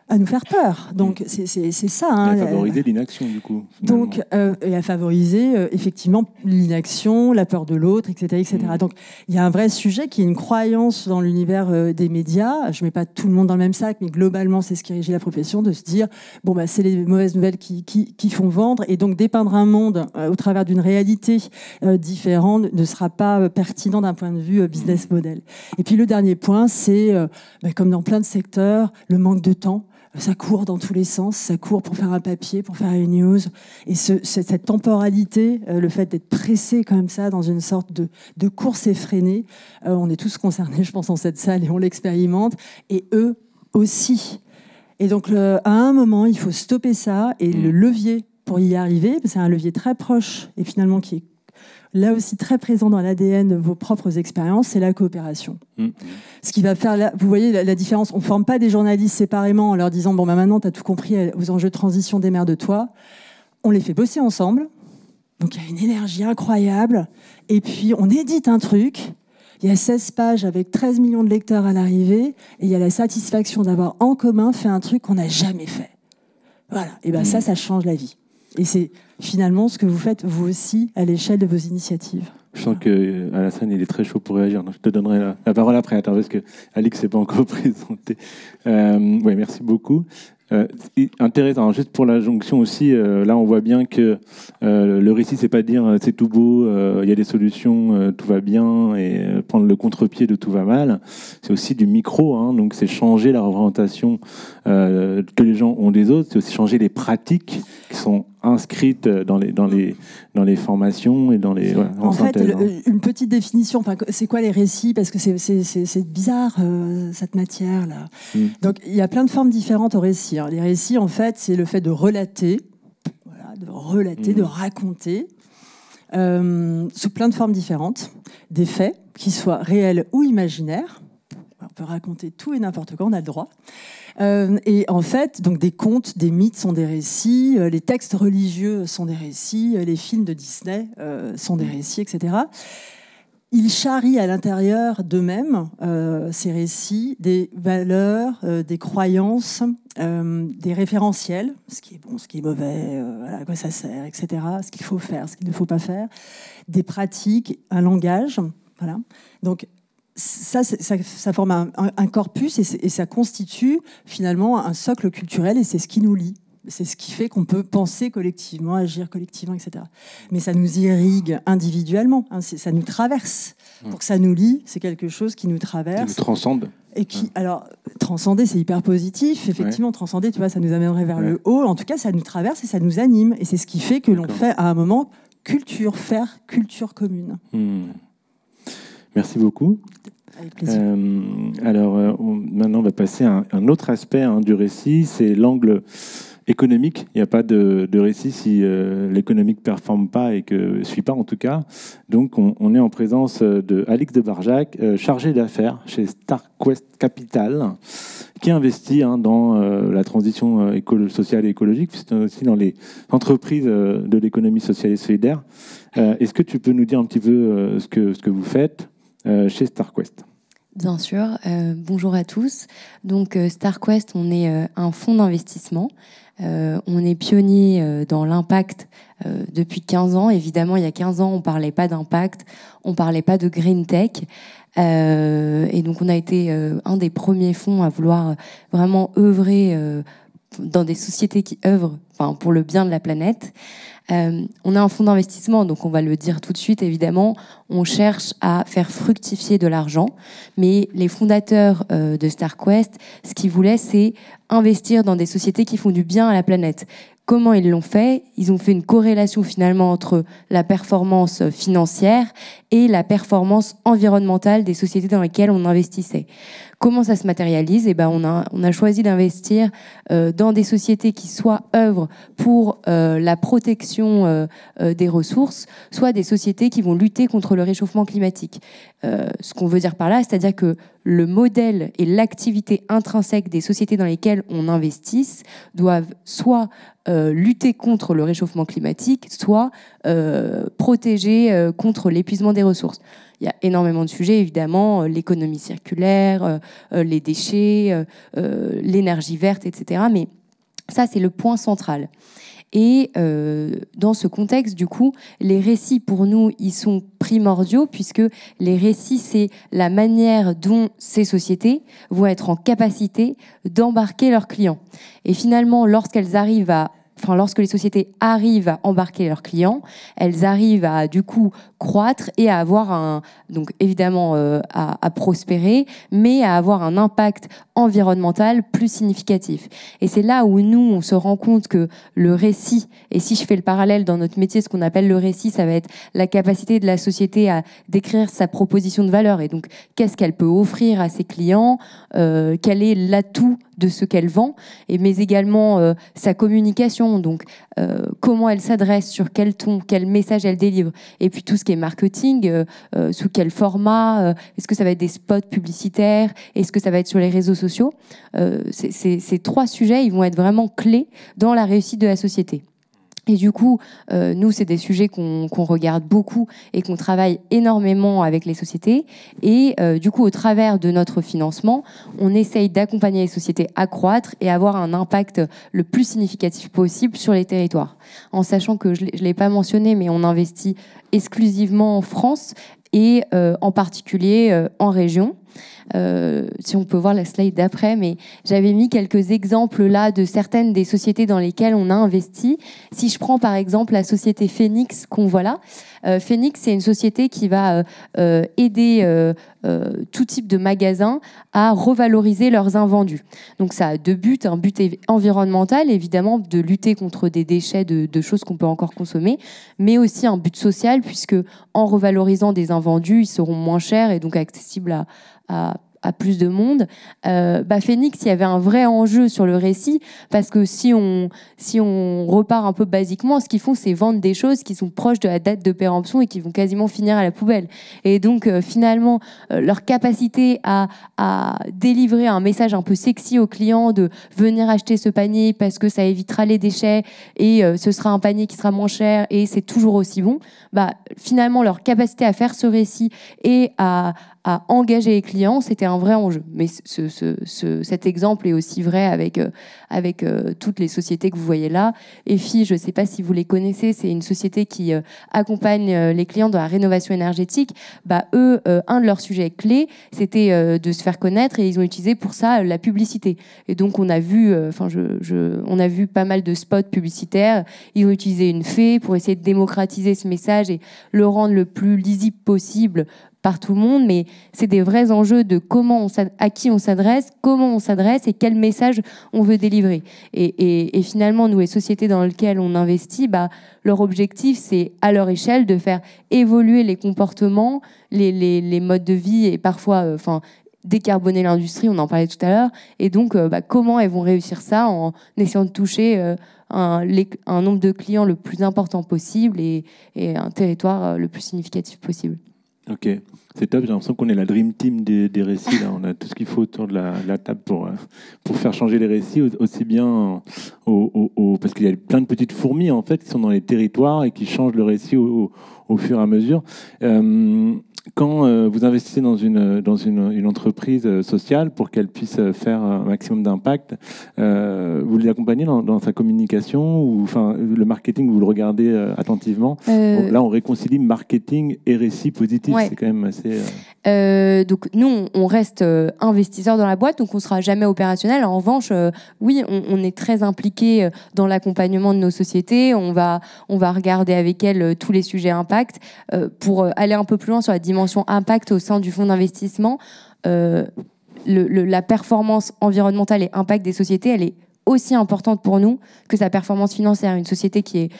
Speaker 3: à nous faire peur. Donc c'est ça. Hein,
Speaker 1: et à favoriser l'inaction du coup. Finalement.
Speaker 3: Donc et à favoriser effectivement l'inaction, la peur de l'autre, etc., etc. Donc il y a un vrai sujet qui est une croyance dans l'univers des médias. Je mets pas tout le monde dans le même sac, mais globalement c'est ce qui régit la profession, de se dire bon bah c'est les mauvaises nouvelles qui font vendre, et donc dépeindre un monde au travers d'une réalité différente ne sera pas pertinent d'un point de vue business model. Et puis le dernier point, c'est comme dans plein de secteurs, le manque de temps. Ça court dans tous les sens, ça court pour faire un papier, pour faire une news. Et cette temporalité, le fait d'être pressé comme ça dans une sorte de course effrénée, on est tous concernés, je pense, dans cette salle, et on l'expérimente, et eux aussi. Et donc, à un moment, il faut stopper ça, et le levier pour y arriver, c'est un levier très proche, et finalement qui est là aussi très présent dans l'ADN de vos propres expériences, c'est la coopération. Ce qui va faire, vous voyez la différence, on ne forme pas des journalistes séparément en leur disant bon, bah, maintenant tu as tout compris aux enjeux de transition, démerde-toi. On les fait bosser ensemble, donc il y a une énergie incroyable, et puis on édite un truc, il y a 16 pages avec 13 millions de lecteurs à l'arrivée, et il y a la satisfaction d'avoir en commun fait un truc qu'on n'a jamais fait. Voilà, et bien ça change la vie. Et c'est finalement ce que vous faites vous aussi à l'échelle de vos initiatives.
Speaker 1: Je sens qu'Alassane, il est très chaud pour réagir. Donc je te donnerai la parole après. Attends, parce que Alix s'est pas encore présenté. Oui, merci beaucoup. Intéressant. Juste pour la jonction aussi, là on voit bien que le récit, c'est pas dire c'est tout beau, il y a des solutions, tout va bien, et prendre le contre-pied de tout va mal. C'est aussi du micro, hein, donc c'est changer la représentation que les gens ont des autres. C'est aussi changer les pratiques qui sont inscrites dans les formations et dans les...
Speaker 3: en fait, une petite définition, enfin, c'est quoi les récits? Parce que c'est bizarre, cette matière-là. Donc, il y a plein de formes différentes au récit. Les récits, en fait, c'est le fait de relater, de raconter, sous plein de formes différentes, des faits, qu'ils soient réels ou imaginaires. On peut raconter tout et n'importe quoi, on a le droit. Et en fait, donc des contes, des mythes sont des récits, les textes religieux sont des récits, les films de Disney sont des récits, etc. Ils charrient à l'intérieur d'eux-mêmes, ces récits, des valeurs, des croyances, des référentiels, ce qui est bon, ce qui est mauvais, à quoi ça sert, etc. Ce qu'il faut faire, ce qu'il ne faut pas faire, des pratiques, un langage. Voilà. Donc, ça forme un corpus, et ça constitue finalement un socle culturel, et c'est ce qui nous lie. C'est ce qui fait qu'on peut penser collectivement, agir collectivement, etc. Mais ça nous irrigue individuellement, hein, ça nous traverse. Pour que ça nous lie, c'est quelque chose qui nous traverse.
Speaker 1: Qui nous transcende.
Speaker 3: Et qui, alors, transcender, c'est hyper positif. Effectivement, transcender, tu vois, ça nous amènerait vers le haut. En tout cas, ça nous traverse et ça nous anime. Et c'est ce qui fait que l'on fait à un moment faire culture commune.
Speaker 1: Merci beaucoup.
Speaker 3: Avec plaisir.
Speaker 1: Alors, maintenant, on va passer à un autre aspect du récit, c'est l'angle économique. Il n'y a pas de récit si l'économique ne performe pas et que ne suit pas, en tout cas. Donc, on est en présence de Alix de Barjac, chargée d'affaires chez StarQuest Capital, qui investit dans la transition sociale et écologique, puis aussi dans les entreprises de l'économie sociale et solidaire. Est-ce que tu peux nous dire un petit peu ce que vous faites chez StarQuest?
Speaker 5: Bien sûr. Bonjour à tous. Donc, StarQuest, on est un fonds d'investissement. On est pionnier dans l'impact depuis 15 ans. Évidemment, il y a 15 ans, on ne parlait pas d'impact, on ne parlait pas de green tech. Et donc, on a été un des premiers fonds à vouloir vraiment œuvrer dans des sociétés qui œuvrent pour le bien de la planète. On a un fonds d'investissement, donc on va le dire tout de suite, évidemment, on cherche à faire fructifier de l'argent, mais les fondateurs de StarQuest, ce qu'ils voulaient, c'est investir dans des sociétés qui font du bien à la planète. Comment ils l'ont fait? Ils ont fait une corrélation finalement entre la performance financière et la performance environnementale des sociétés dans lesquelles on investissait. Comment ça se matérialise? On a choisi d'investir dans des sociétés qui soit œuvrent pour la protection des ressources, soit des sociétés qui vont lutter contre le réchauffement climatique. Ce qu'on veut dire par là, c'est-à-dire que le modèle et l'activité intrinsèque des sociétés dans lesquelles on investisse doivent soit lutter contre le réchauffement climatique, soit protéger contre l'épuisement des ressources. Il y a énormément de sujets, évidemment, l'économie circulaire, les déchets, l'énergie verte, etc. Mais ça, c'est le point central. Et dans ce contexte, du coup, les récits, pour nous, ils sont primordiaux, puisque les récits, c'est la manière dont ces sociétés vont être en capacité d'embarquer leurs clients. Et finalement, lorsque les sociétés arrivent à embarquer leurs clients, elles arrivent à, du coup, croître et à avoir donc évidemment à prospérer, mais à avoir un impact environnemental plus significatif. Et c'est là où nous, on se rend compte que le récit, et si je fais le parallèle dans notre métier, ce qu'on appelle le récit, ça va être la capacité de la société à décrire sa proposition de valeur. Et donc, qu'est-ce qu'elle peut offrir à ses clients, quel est l'atout de ce qu'elle vend, mais également sa communication, donc comment elle s'adresse, sur quel ton, quel message elle délivre, et puis tout ce qui est marketing, sous quel format, est-ce que ça va être des spots publicitaires, est-ce que ça va être sur les réseaux sociaux. Ces trois sujets, ils vont être vraiment clés dans la réussite de la société. Et du coup, nous, c'est des sujets qu'on regarde beaucoup et qu'on travaille énormément avec les sociétés. Et du coup, au travers de notre financement, on essaye d'accompagner les sociétés à croître et avoir un impact le plus significatif possible sur les territoires. En sachant que, je ne l'ai pas mentionné, mais on investit exclusivement en France et en particulier en région. Si on peut voir la slide d'après, mais j'avais mis quelques exemples là de certaines des sociétés dans lesquelles on a investi. Si je prends par exemple la société Phoenix qu'on voit là, Phoenix, c'est une société qui va aider tout type de magasins à revaloriser leurs invendus. Donc ça a deux buts, un but environnemental, évidemment, de lutter contre des déchets de choses qu'on peut encore consommer, mais aussi un but social, puisque en revalorisant des invendus, ils seront moins chers et donc accessibles à plus de monde. Phoenix, il y avait un vrai enjeu sur le récit, parce que si on repart un peu basiquement, ce qu'ils font, c'est vendre des choses qui sont proches de la date de péremption et qui vont quasiment finir à la poubelle. Et donc, finalement, leur capacité à délivrer un message un peu sexy aux clients, de venir acheter ce panier parce que ça évitera les déchets et ce sera un panier qui sera moins cher et c'est toujours aussi bon, finalement, leur capacité à faire ce récit et à engager les clients, c'était un vrai enjeu. Mais cet exemple est aussi vrai avec toutes les sociétés que vous voyez là. EFI, je ne sais pas si vous les connaissez, c'est une société qui accompagne les clients dans la rénovation énergétique. Eux, un de leurs sujets clés, c'était de se faire connaître, et ils ont utilisé pour ça la publicité. Et donc, on a vu, on a vu pas mal de spots publicitaires. Ils ont utilisé une fée pour essayer de démocratiser ce message et le rendre le plus lisible possible par tout le monde, mais c'est des vrais enjeux de à qui on s'adresse, comment on s'adresse et quel message on veut délivrer. Et finalement, nous, les sociétés dans lesquelles on investit, leur objectif, c'est à leur échelle de faire évoluer les comportements, les modes de vie et parfois décarboner l'industrie, on en parlait tout à l'heure. Et donc, comment elles vont réussir ça en essayant de toucher un nombre de clients le plus important possible et un territoire le plus significatif possible.
Speaker 1: Ok, c'est top. J'ai l'impression qu'on est la dream team des récits. Là. On a tout ce qu'il faut autour de la table pour faire changer les récits, aussi bien parce qu'il y a plein de petites fourmis en fait qui sont dans les territoires et qui changent le récit au fur et à mesure. quand vous investissez dans une entreprise sociale pour qu'elle puisse faire un maximum d'impact, vous l'accompagnez dans sa communication ou enfin, le marketing, vous le regardez attentivement. Bon, là, on réconcilie marketing et récit positif.
Speaker 5: Ouais.
Speaker 1: C'est quand même assez...
Speaker 5: Donc nous, on reste investisseurs dans la boîte, donc on ne sera jamais opérationnel. En revanche, oui, on est très impliqué dans l'accompagnement de nos sociétés. On va regarder avec elles tous les sujets impact. Pour aller un peu plus loin sur la dimension impact au sein du fonds d'investissement, la performance environnementale et impact des sociétés, elle est aussi importante pour nous que sa performance financière. Une société qui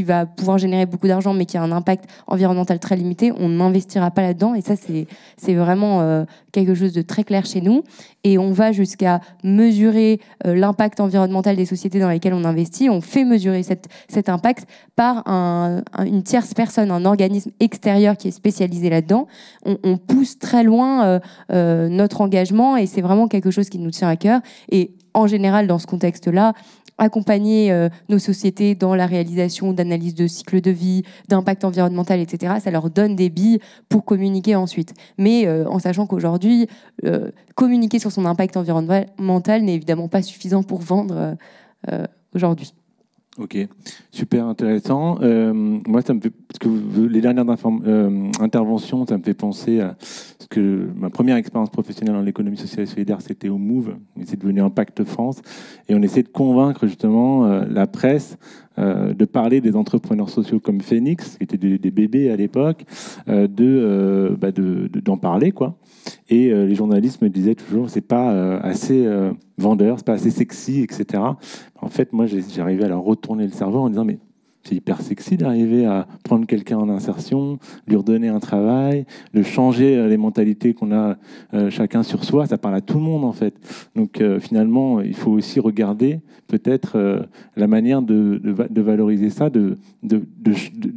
Speaker 5: va pouvoir générer beaucoup d'argent mais qui a un impact environnemental très limité, on n'investira pas là-dedans, et ça c'est vraiment quelque chose de très clair chez nous, et on va jusqu'à mesurer l'impact environnemental des sociétés dans lesquelles on investit. On fait mesurer cet impact par une tierce personne, un organisme extérieur qui est spécialisé là-dedans. On pousse très loin notre engagement, et c'est vraiment quelque chose qui nous tient à cœur. Et en général, dans ce contexte-là, accompagner nos sociétés dans la réalisation d'analyses de cycle de vie, d'impact environnemental, etc., ça leur donne des billes pour communiquer ensuite. Mais en sachant qu'aujourd'hui, communiquer sur son impact environnemental n'est évidemment pas suffisant pour vendre aujourd'hui.
Speaker 1: Ok, super intéressant. Moi, ça me fait, parce que les dernières interventions, ça me fait penser à ce que ma première expérience professionnelle dans l'économie sociale et solidaire, c'était au Move. C'est devenu Impact France, et on essaie de convaincre justement la presse de parler des entrepreneurs sociaux comme Phoenix, qui étaient des bébés à l'époque, d'en parler, quoi. Et les journalistes me disaient toujours, c'est pas assez vendeur, c'est pas assez sexy, etc. En fait, moi, j'arrivais à leur retourner le cerveau en disant, mais c'est hyper sexy d'arriver à prendre quelqu'un en insertion, lui redonner un travail, de changer les mentalités qu'on a chacun sur soi. Ça parle à tout le monde, en fait. Donc, finalement, il faut aussi regarder peut-être la manière de valoriser ça, de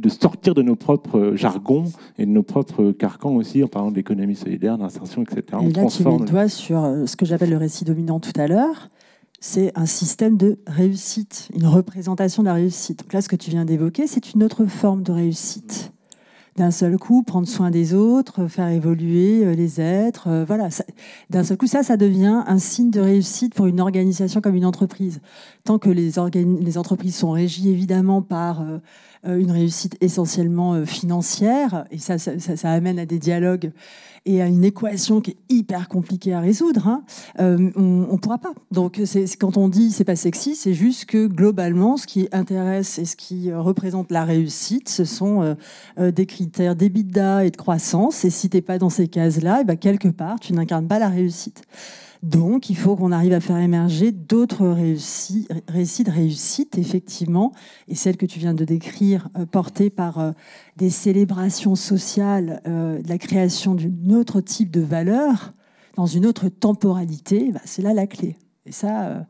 Speaker 1: sortir de nos propres jargons et de nos propres carcans aussi, en parlant d'économie solidaire, d'insertion, etc.
Speaker 3: Et là, tu mets le doigt sur ce que j'appelle le récit dominant tout à l'heure. C'est un système de réussite, une représentation de la réussite. Donc là, ce que tu viens d'évoquer, c'est une autre forme de réussite. D'un seul coup, prendre soin des autres, faire évoluer les êtres, voilà. D'un seul coup, ça devient un signe de réussite pour une organisation comme une entreprise. Tant que les entreprises sont régies évidemment par une réussite essentiellement financière, et ça amène à des dialogues et à une équation qui est hyper compliquée à résoudre, hein, on pourra pas. Donc, quand on dit c'est pas sexy, c'est juste que globalement, ce qui intéresse et ce qui représente la réussite, ce sont des critères d'EBITDA et de croissance. Et si t'es pas dans ces cases-là, et ben quelque part, tu n'incarnes pas la réussite. Donc, il faut qu'on arrive à faire émerger d'autres récits de réussite, effectivement, et celle que tu viens de décrire, portée par des célébrations sociales, de la création d'un autre type de valeur, dans une autre temporalité, c'est là la clé. Et ça,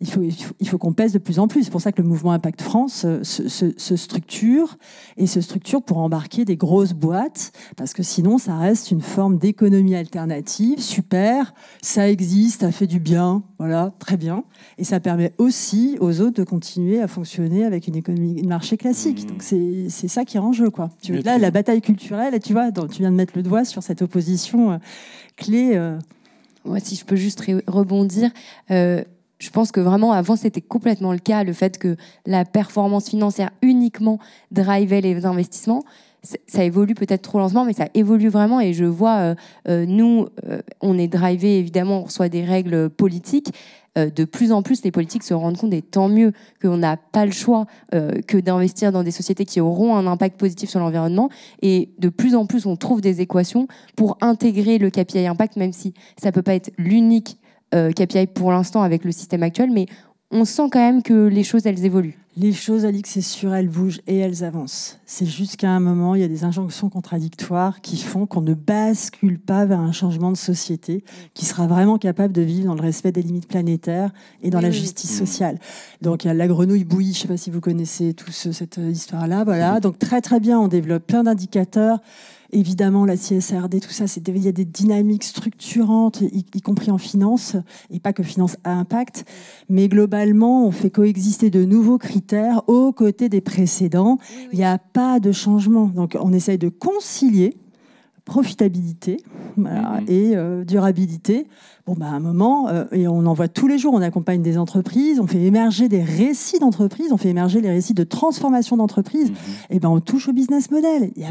Speaker 3: il faut qu'on pèse de plus en plus. C'est pour ça que le mouvement Impact France se structure, et se structure pour embarquer des grosses boîtes, parce que sinon, ça reste une forme d'économie alternative. Super, ça existe, ça fait du bien, voilà, très bien. Et ça permet aussi aux autres de continuer à fonctionner avec une économie de marché classique. Donc c'est ça qui est en jeu, quoi. Là, la bataille culturelle, et tu vois, tu viens de mettre le doigt sur cette opposition clé.
Speaker 5: Moi, si je peux juste rebondir... je pense que vraiment, avant, c'était complètement le cas, le fait que la performance financière uniquement drivait les investissements. Ça évolue peut-être trop lentement, mais ça évolue vraiment. Et je vois, nous, on est drivé, évidemment, on reçoit des règles politiques. De plus en plus, les politiques se rendent compte, et tant mieux, qu'on n'a pas le choix que d'investir dans des sociétés qui auront un impact positif sur l'environnement. Et de plus en plus, on trouve des équations pour intégrer le KPI impact, même si ça ne peut pas être l'unique KPI pour l'instant avec le système actuel, mais on sent quand même que les choses, elles évoluent.
Speaker 3: Les choses, Alix, c'est sûr, elles bougent et elles avancent. C'est juste qu'à un moment, il y a des injonctions contradictoires qui font qu'on ne bascule pas vers un changement de société qui sera vraiment capable de vivre dans le respect des limites planétaires et dans la justice sociale. Donc, il y a la grenouille bouillie, je ne sais pas si vous connaissez tous cette histoire-là. Voilà. Donc, très, très bien, on développe plein d'indicateurs. Évidemment, la CSRD, tout ça, il y a des dynamiques structurantes, y compris en finance, et pas que finance à impact. Mais globalement, on fait coexister de nouveaux critères aux côtés des précédents. Il n'y a pas de changement. Donc, on essaye de concilier profitabilité et durabilité. Bon, à un moment, et on en voit tous les jours, on accompagne des entreprises, on fait émerger des récits d'entreprises, on fait émerger les récits de transformation d'entreprises, et on touche au business model. Il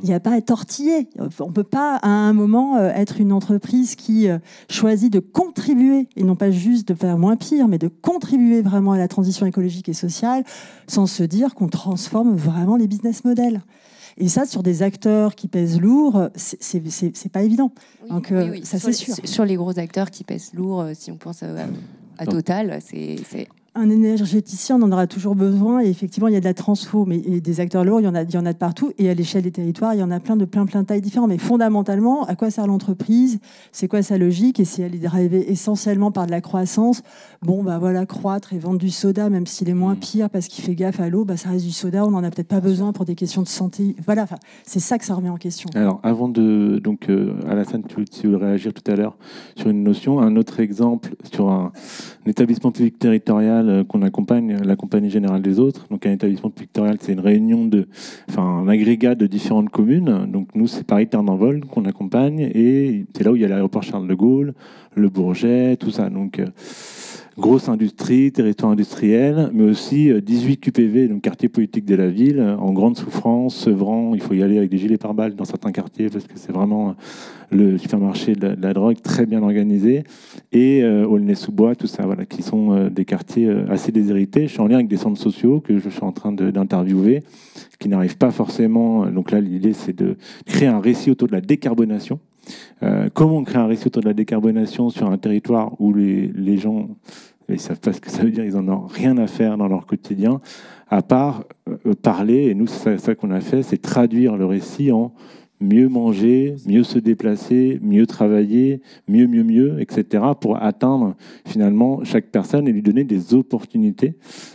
Speaker 3: n'y a pas à tortiller. On ne peut pas, à un moment, être une entreprise qui choisit de contribuer, et non pas juste de faire moins pire, mais de contribuer vraiment à la transition écologique et sociale, sans se dire qu'on transforme vraiment les business models. Et ça, sur des acteurs qui pèsent lourd, c'est pas évident.
Speaker 5: Oui,
Speaker 3: Donc,
Speaker 5: oui.
Speaker 3: ça, c'est sûr.
Speaker 5: Sur les gros acteurs qui pèsent lourd, si on pense à Total, c'est...
Speaker 3: Un énergéticien, on en aura toujours besoin. Et effectivement, il y a de la transfo, mais des acteurs lourds, il y en a de partout. Et à l'échelle des territoires, il y en a plein de tailles différentes. Mais fondamentalement, à quoi sert l'entreprise? C'est quoi sa logique? Et si elle est drivée essentiellement par de la croissance, croître et vendre du soda, même s'il est moins pire parce qu'il fait gaffe à l'eau, ça reste du soda. On n'en a peut-être pas besoin pour des questions de santé. Voilà, c'est ça que ça remet en question.
Speaker 1: Alors, avant de... Donc, Alassane, tu voulais réagir tout à l'heure sur une notion. Un autre exemple sur un établissement public territorial qu'on accompagne, la Compagnie Générale des Autres. Donc, un établissement public territorial, c'est une réunion un agrégat de différentes communes. Donc, nous, c'est Paris Terre d'Envol qu'on accompagne. Et c'est là où il y a l'aéroport Charles de Gaulle, le Bourget, tout ça. Donc, grosse industrie, territoire industriel, mais aussi 18 QPV, donc quartier politique de la ville, en grande souffrance, sevrant. Il faut y aller avec des gilets pare-balles dans certains quartiers parce que c'est vraiment le supermarché de la drogue très bien organisé. Et Aulnay-sous-Bois, tout ça, voilà, qui sont des quartiers assez déshérités. Je suis en lien avec des centres sociaux que je suis en train d'interviewer, qui n'arrivent pas forcément. Donc là, l'idée, c'est de créer un récit autour de la décarbonation. Comment on crée un récit autour de la décarbonation sur un territoire où les gens ils ne savent pas ce que ça veut dire, ils n'en ont rien à faire dans leur quotidien, à part parler, et nous c'est ça qu'on a fait, c'est traduire le récit en mieux manger, mieux se déplacer, mieux travailler, mieux, etc., pour atteindre finalement chaque personne et lui donner des opportunités.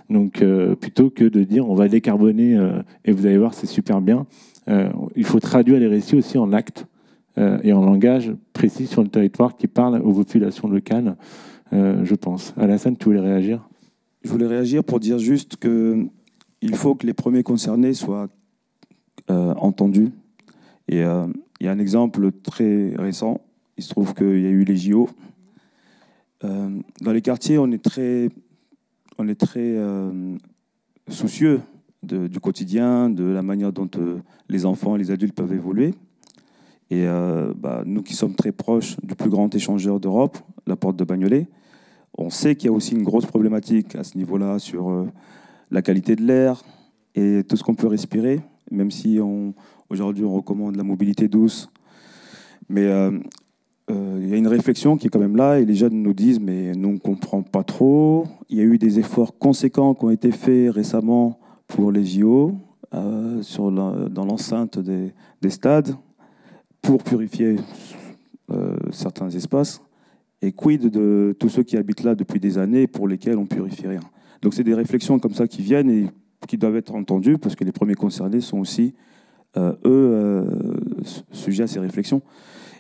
Speaker 1: Donc plutôt que de dire on va décarboner et vous allez voir c'est super bien, il faut traduire les récits aussi en actes et en langage précis sur le territoire qui parle aux populations locales, je pense. Alassane, tu voulais réagir?
Speaker 2: Je voulais réagir pour dire juste qu'il faut que les premiers concernés soient entendus. Et il y a un exemple très récent. Il se trouve qu'il y a eu les JO. Dans les quartiers, on est très soucieux du quotidien, de la manière dont les enfants et les adultes peuvent évoluer. Et nous qui sommes très proches du plus grand échangeur d'Europe, la porte de Bagnolet, on sait qu'il y a aussi une grosse problématique à ce niveau-là sur la qualité de l'air et tout ce qu'on peut respirer, même si aujourd'hui on recommande la mobilité douce. Mais il y a une réflexion qui est quand même là et les jeunes nous disent mais nous on ne comprend pas trop. Il y a eu des efforts conséquents qui ont été faits récemment pour les JO dans l'enceinte des stades pour purifier certains espaces. Et quid de tous ceux qui habitent là depuis des années pour lesquels on ne purifie rien. Donc c'est des réflexions comme ça qui viennent et qui doivent être entendues parce que les premiers concernés sont aussi, sujets à ces réflexions.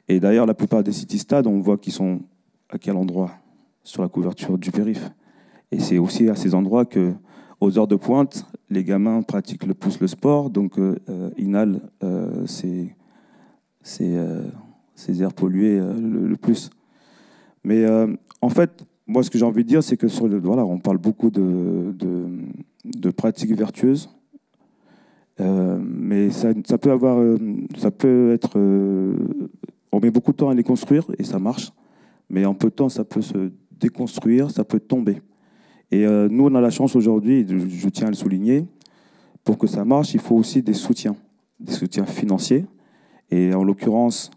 Speaker 2: Et d'ailleurs, la plupart des city-stades, on voit qu'ils sont à quel endroit sur la couverture du périph'. Et c'est aussi à ces endroits que, aux heures de pointe, les gamins pratiquent le plus le sport, donc inhalent ces airs pollués le plus. Mais en fait, moi, ce que j'ai envie de dire, c'est que on parle beaucoup de pratiques vertueuses, mais ça peut être, on met beaucoup de temps à les construire et ça marche, mais en peu de temps, ça peut se déconstruire, ça peut tomber. Et nous, on a la chance aujourd'hui, je tiens à le souligner, pour que ça marche, il faut aussi des soutiens financiers. Et en l'occurrence,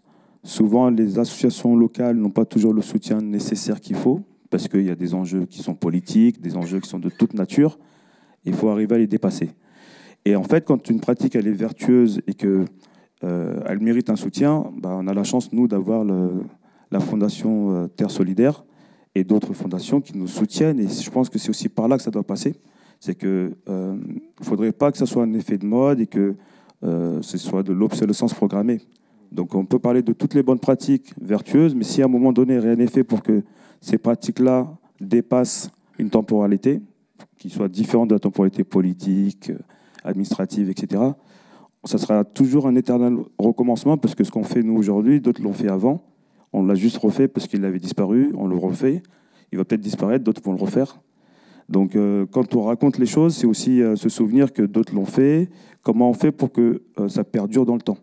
Speaker 2: souvent, les associations locales n'ont pas toujours le soutien nécessaire qu'il faut, parce qu'il y a des enjeux qui sont politiques, des enjeux qui sont de toute nature. Il faut arriver à les dépasser. Et en fait, quand une pratique elle est vertueuse et qu'elle mérite un soutien, on a la chance, nous, d'avoir la Fondation Terre Solidaire et d'autres fondations qui nous soutiennent. Et je pense que c'est aussi par là que ça doit passer. C'est qu'il ne faudrait pas que ça soit un effet de mode et que ce soit de l'obsolescence programmée. Donc on peut parler de toutes les bonnes pratiques vertueuses, mais si à un moment donné, rien n'est fait pour que ces pratiques-là dépassent une temporalité, qui soit différente de la temporalité politique, administrative, etc., ça sera toujours un éternel recommencement parce que ce qu'on fait nous aujourd'hui, d'autres l'ont fait avant. On l'a juste refait parce qu'il avait disparu, on le refait. Il va peut-être disparaître, d'autres vont le refaire. Donc quand on raconte les choses, c'est aussi se souvenir que d'autres l'ont fait. Comment on fait pour que ça perdure dans le temps?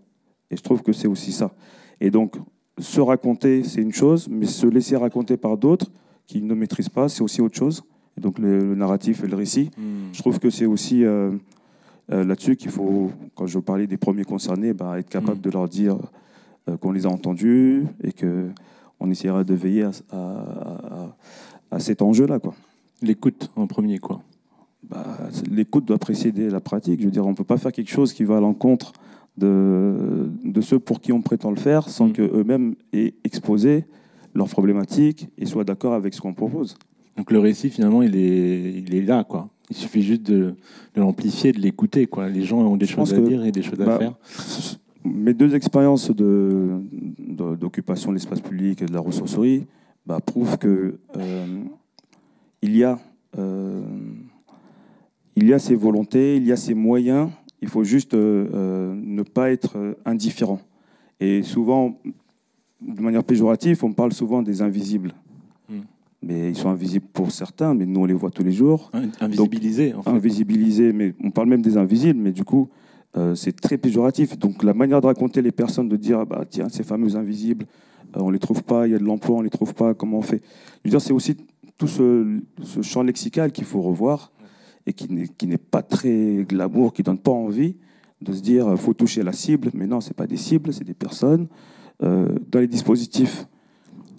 Speaker 2: Et je trouve que c'est aussi ça. Et donc, se raconter, c'est une chose, mais se laisser raconter par d'autres qui ne maîtrisent pas, c'est aussi autre chose. Et donc le narratif et le récit, je trouve que c'est aussi là-dessus qu'il faut, quand je parlais des premiers concernés, être capable de leur dire qu'on les a entendus et qu'on essaiera de veiller à cet enjeu-là, quoi.
Speaker 1: L'écoute en premier, quoi.
Speaker 2: L'écoute doit précéder la pratique. Je veux dire, on ne peut pas faire quelque chose qui va à l'encontre de ceux pour qui on prétend le faire sans qu'eux-mêmes aient exposé leurs problématiques et soient d'accord avec ce qu'on propose.
Speaker 1: Donc le récit, finalement, il est là, quoi. Il suffit juste de l'amplifier, de l'écouter, quoi. Les gens ont des choses à dire et des choses à faire.
Speaker 2: Mes 2 expériences d'occupation de l'espace public et de la ressourcerie prouvent que il y a ces volontés, il y a ces moyens. Il faut juste ne pas être indifférent. Et souvent, de manière péjorative, on parle souvent des invisibles. Mais ils sont invisibles pour certains, mais nous, on les voit tous les jours.
Speaker 1: Invisibilisés, en fait.
Speaker 2: Invisibilisés, mais on parle même des invisibles, mais du coup, c'est très péjoratif. Donc, la manière de raconter les personnes, de dire, tiens, ces fameux invisibles, on ne les trouve pas, il y a de l'emploi, on ne les trouve pas, comment on fait? Je veux dire, c'est aussi tout ce champ lexical qu'il faut revoir et qui n'est pas très glamour, qui ne donne pas envie de se dire il faut toucher la cible. Mais non, ce n'est pas des cibles, c'est des personnes. Dans les dispositifs,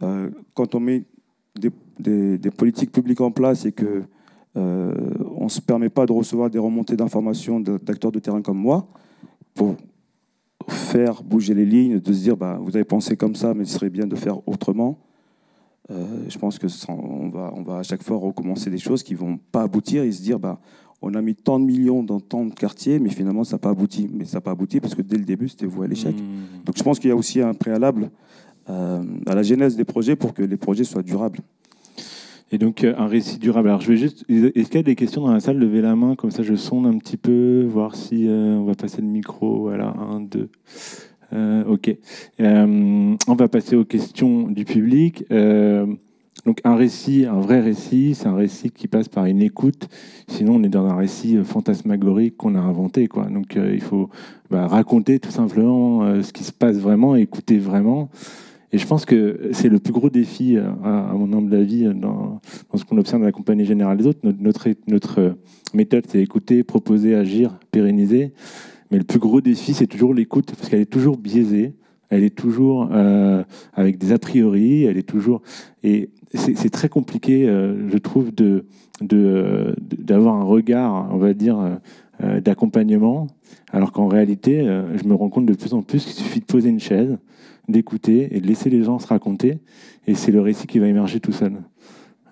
Speaker 2: quand on met des politiques publiques en place et qu'on ne se permet pas de recevoir des remontées d'informations d'acteurs de terrain comme moi, pour faire bouger les lignes, de se dire vous avez pensé comme ça, mais il serait bien de faire autrement. Je pense qu'on va à chaque fois recommencer des choses qui ne vont pas aboutir et se dire on a mis tant de millions dans tant de quartiers, mais finalement ça n'a pas abouti. Mais ça n'a pas abouti parce que dès le début c'était voué à l'échec. Donc je pense qu'il y a aussi un préalable à la genèse des projets pour que les projets soient durables.
Speaker 1: Et donc un récit durable. Alors je vais juste. Est-ce qu'il y a des questions dans la salle? Levez la main, comme ça je sonde un petit peu, voir si on va passer le micro. Voilà, 1, 2. Ok. On va passer aux questions du public. Donc un récit, un vrai récit, c'est un récit qui passe par une écoute. Sinon, on est dans un récit fantasmagorique qu'on a inventé, quoi. Donc il faut raconter tout simplement ce qui se passe vraiment, écouter vraiment. Et je pense que c'est le plus gros défi, à mon humble avis, dans ce qu'on observe dans la Compagnie Générale des Autres. Notre méthode, c'est écouter, proposer, agir, pérenniser. Mais le plus gros défi, c'est toujours l'écoute, parce qu'elle est toujours biaisée, elle est toujours avec des a priori, elle est toujours... Et c'est très compliqué, je trouve, d'avoir un regard, on va dire, d'accompagnement, alors qu'en réalité, je me rends compte de plus en plus qu'il suffit de poser une chaise, d'écouter et de laisser les gens se raconter, et c'est le récit qui va émerger tout seul.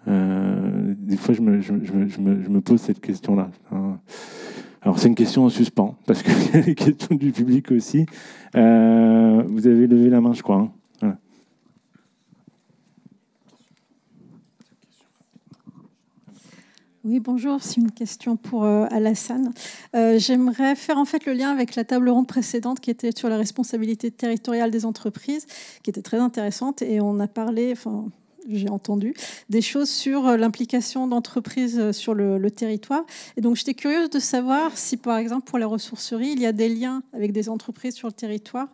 Speaker 1: Des fois, je me pose cette question-là. Alors, c'est une question en suspens, parce qu'il y a les questions du public aussi. Vous avez levé la main, je crois. Voilà.
Speaker 6: Oui, bonjour. C'est une question pour Alassane. J'aimerais faire en fait le lien avec la table ronde précédente qui était sur la responsabilité territoriale des entreprises, qui était très intéressante. Et on a parlé... j'ai entendu des choses sur l'implication d'entreprises sur le territoire. Et donc, j'étais curieuse de savoir si, par exemple, pour la ressourcerie, il y a des liens avec des entreprises sur le territoire,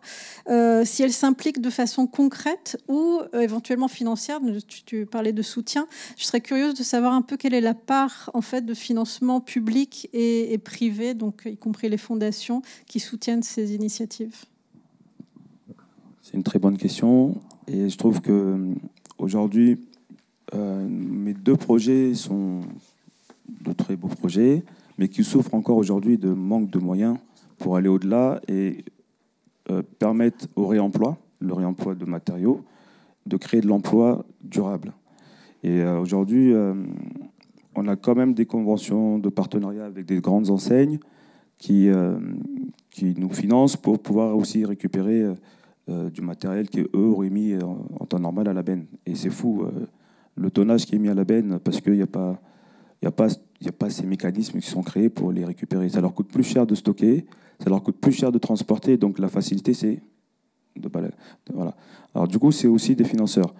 Speaker 6: si elles s'impliquent de façon concrète ou éventuellement financière. Tu parlais de soutien. Je serais curieuse de savoir un peu quelle est la part, en fait, de financement public et privé, donc y compris les fondations, qui soutiennent ces initiatives.
Speaker 2: C'est une très bonne question. Et je trouve que aujourd'hui, mes 2 projets sont de très beaux projets, mais qui souffrent encore aujourd'hui de manque de moyens pour aller au-delà et permettre au réemploi, le réemploi de matériaux, de créer de l'emploi durable. Et aujourd'hui, on a quand même des conventions de partenariat avec des grandes enseignes qui nous financent pour pouvoir aussi récupérer du matériel qu'eux auraient mis en temps normal à la benne. Et c'est fou, le tonnage qui est mis à la benne, parce qu'il n'y a pas il n'y a pas ces mécanismes qui sont créés pour les récupérer. Ça leur coûte plus cher de stocker, ça leur coûte plus cher de transporter, donc la facilité, c'est voilà. Alors du coup, c'est aussi des financeurs.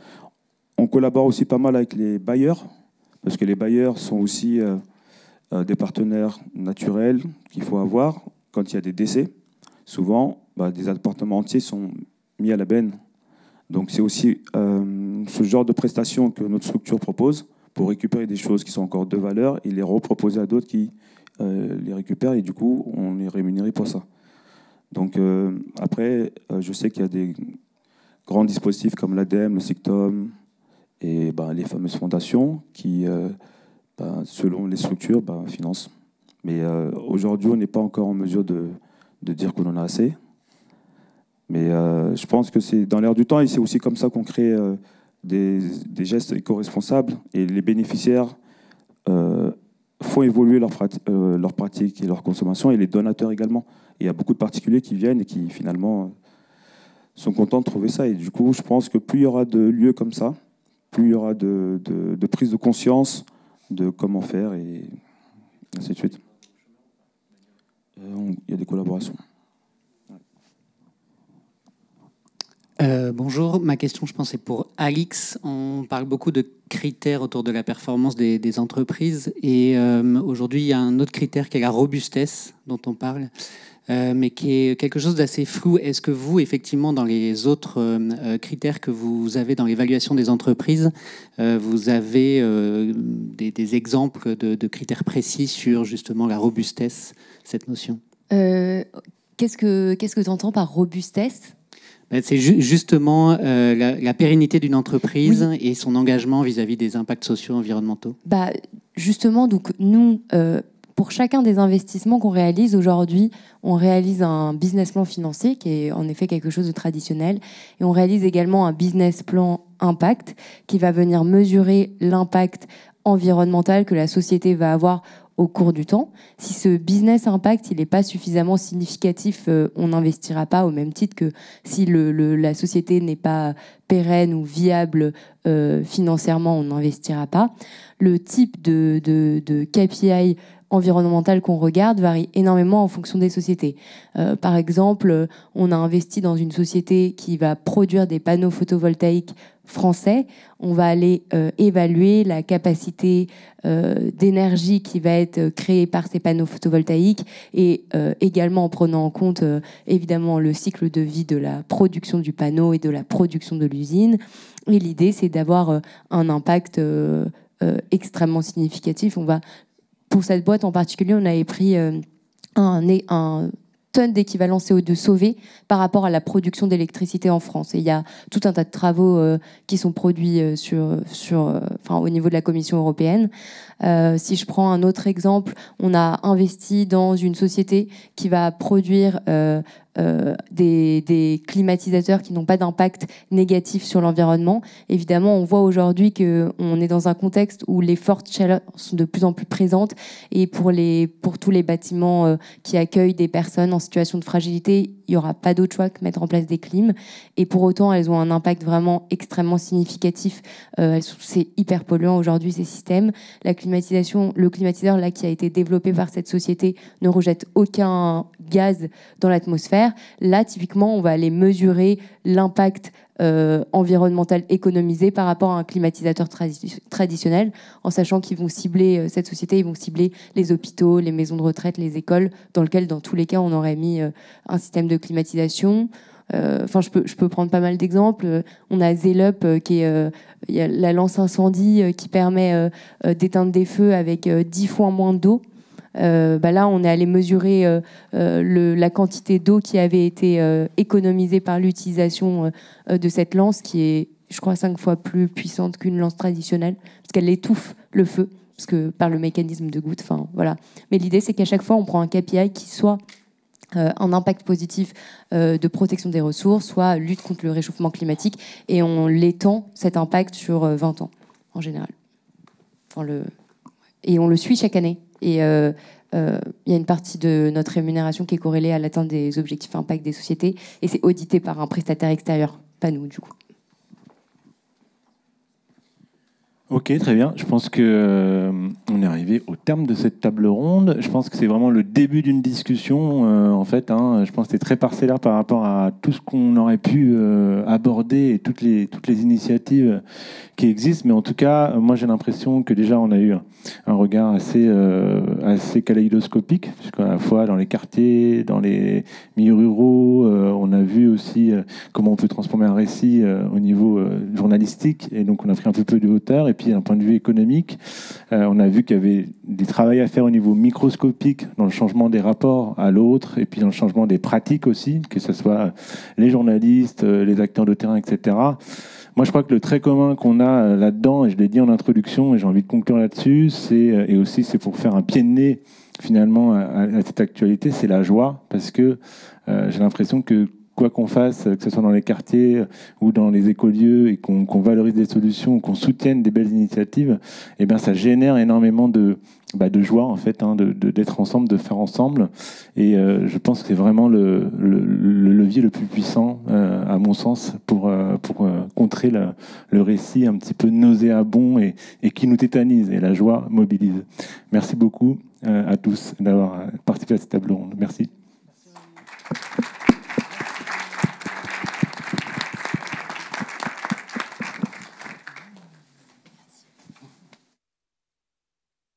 Speaker 2: On collabore aussi pas mal avec les bailleurs, parce que les bailleurs sont aussi des partenaires naturels qu'il faut avoir quand il y a des décès. Souvent, des appartements entiers sont mis à la benne. Donc c'est aussi ce genre de prestations que notre structure propose pour récupérer des choses qui sont encore de valeur et les reproposer à d'autres qui les récupèrent, et du coup, on est rémunéré pour ça. Donc après, je sais qu'il y a des grands dispositifs comme l'ADEME, le SICTOM et les fameuses fondations qui, selon les structures, financent. Mais aujourd'hui, on n'est pas encore en mesure de dire qu'on en a assez. Mais je pense que c'est dans l'air du temps, et c'est aussi comme ça qu'on crée des gestes éco-responsables, et les bénéficiaires font évoluer leurs pratiques et leur consommation, et les donateurs également. Et il y a beaucoup de particuliers qui viennent et qui finalement sont contents de trouver ça. Et du coup, je pense que plus il y aura de lieux comme ça, plus il y aura de prise de conscience de comment faire, et ainsi de suite. Il y a des collaborations.
Speaker 7: Bonjour, ma question, je pense, est pour Alix. On parle beaucoup de critères autour de la performance des entreprises, et aujourd'hui, il y a un autre critère qui est la robustesse dont on parle, mais qui est quelque chose d'assez flou. Est-ce que vous, effectivement, dans les autres critères que vous avez dans l'évaluation des entreprises, vous avez des exemples de critères précis sur justement la robustesse, cette notion?
Speaker 5: Qu'est-ce que tu entends par robustesse?
Speaker 7: C'est justement la pérennité d'une entreprise, oui, et son engagement vis-à-vis des impacts sociaux et environnementaux.
Speaker 5: Justement, donc nous, pour chacun des investissements qu'on réalise aujourd'hui, on réalise un business plan financier qui est en effet quelque chose de traditionnel, et on réalise également un business plan impact qui va venir mesurer l'impact environnemental que la société va avoir au cours du temps. Si ce business impact il n'est pas suffisamment significatif, on n'investira pas, au même titre que si la société n'est pas pérenne ou viable financièrement, on n'investira pas. Le type de KPI environnemental qu'on regarde varie énormément en fonction des sociétés. Par exemple, on a investi dans une société qui va produire des panneaux photovoltaïques français. On va aller évaluer la capacité d'énergie qui va être créée par ces panneaux photovoltaïques, et également en prenant en compte évidemment le cycle de vie de la production du panneau et de la production de l'usine. Et l'idée, c'est d'avoir un impact extrêmement significatif. Pour cette boîte en particulier, on avait pris un tonne d'équivalent CO2 sauvé par rapport à la production d'électricité en France. Et il y a tout un tas de travaux qui sont produits au niveau de la Commission européenne. Si je prends un autre exemple, on a investi dans une société qui va produire des climatisateurs qui n'ont pas d'impact négatif sur l'environnement. Évidemment, on voit aujourd'hui qu'on est dans un contexte où les fortes chaleurs sont de plus en plus présentes, et pour tous les bâtiments qui accueillent des personnes en situation de fragilité, il n'y aura pas d'autre choix que mettre en place des clims. Et pour autant, elles ont un impact vraiment extrêmement significatif. C'est hyper polluant aujourd'hui, ces systèmes. Le climatiseur là, qui a été développé par cette société ne rejette aucun gaz dans l'atmosphère. Là, typiquement, on va aller mesurer l'impact environnemental économisé par rapport à un climatisateur traditionnel, en sachant qu'ils vont cibler cette société, ils vont cibler les hôpitaux, les maisons de retraite, les écoles, dans lesquelles, dans tous les cas, on aurait mis un système de climatisation. Je peux prendre pas mal d'exemples. On a Zelup, qui est il y a la lance incendie qui permet d'éteindre des feux avec 10 fois moins d'eau. Là, on est allé mesurer la quantité d'eau qui avait été économisée par l'utilisation de cette lance, qui est, je crois, 5 fois plus puissante qu'une lance traditionnelle, parce qu'elle étouffe le feu, parce que par le mécanisme de goutte. Voilà. Mais l'idée, c'est qu'à chaque fois, on prend un KPI qui soit un impact positif de protection des ressources, soit lutte contre le réchauffement climatique, et on l'étend, cet impact, sur 20 ans, en général. Et on le suit chaque année. Et il y a une partie de notre rémunération qui est corrélée à l'atteinte des objectifs impact des sociétés, et c'est audité par un prestataire extérieur, pas nous, du coup.
Speaker 1: Ok, très bien. Je pense que on est arrivé au terme de cette table ronde. Je pense que c'est vraiment le début d'une discussion. En fait, je pense que c'est très parcellaire par rapport à tout ce qu'on aurait pu aborder et toutes les initiatives qui existent. Mais en tout cas, moi, j'ai l'impression que déjà, on a eu un regard assez kaléidoscopique, puisqu'à la fois dans les quartiers, dans les milieux ruraux, on a vu aussi comment on peut transformer un récit au niveau journalistique. Et donc, on a pris un peu de hauteur. Et puis, d'un point de vue économique, on a vu qu'il y avait des travaux à faire au niveau microscopique dans le changement des rapports à l'autre et puis dans le changement des pratiques aussi, que ce soit les journalistes, les acteurs de terrain, etc. Moi, je crois que le trait commun qu'on a là-dedans, et je l'ai dit en introduction, et j'ai envie de conclure là-dessus, et aussi c'est pour faire un pied de nez finalement à cette actualité, c'est la joie, parce que j'ai l'impression que quoi qu'on fasse, que ce soit dans les quartiers ou dans les écolieux, et qu'on valorise des solutions, qu'on soutienne des belles initiatives, eh bien, ça génère énormément de joie, en fait, d'être ensemble, de faire ensemble. Et je pense que c'est vraiment le levier le plus puissant, à mon sens, pour contrer le récit un petit peu nauséabond et qui nous tétanise. Et la joie mobilise. Merci beaucoup à tous d'avoir participé à cette table ronde. Merci.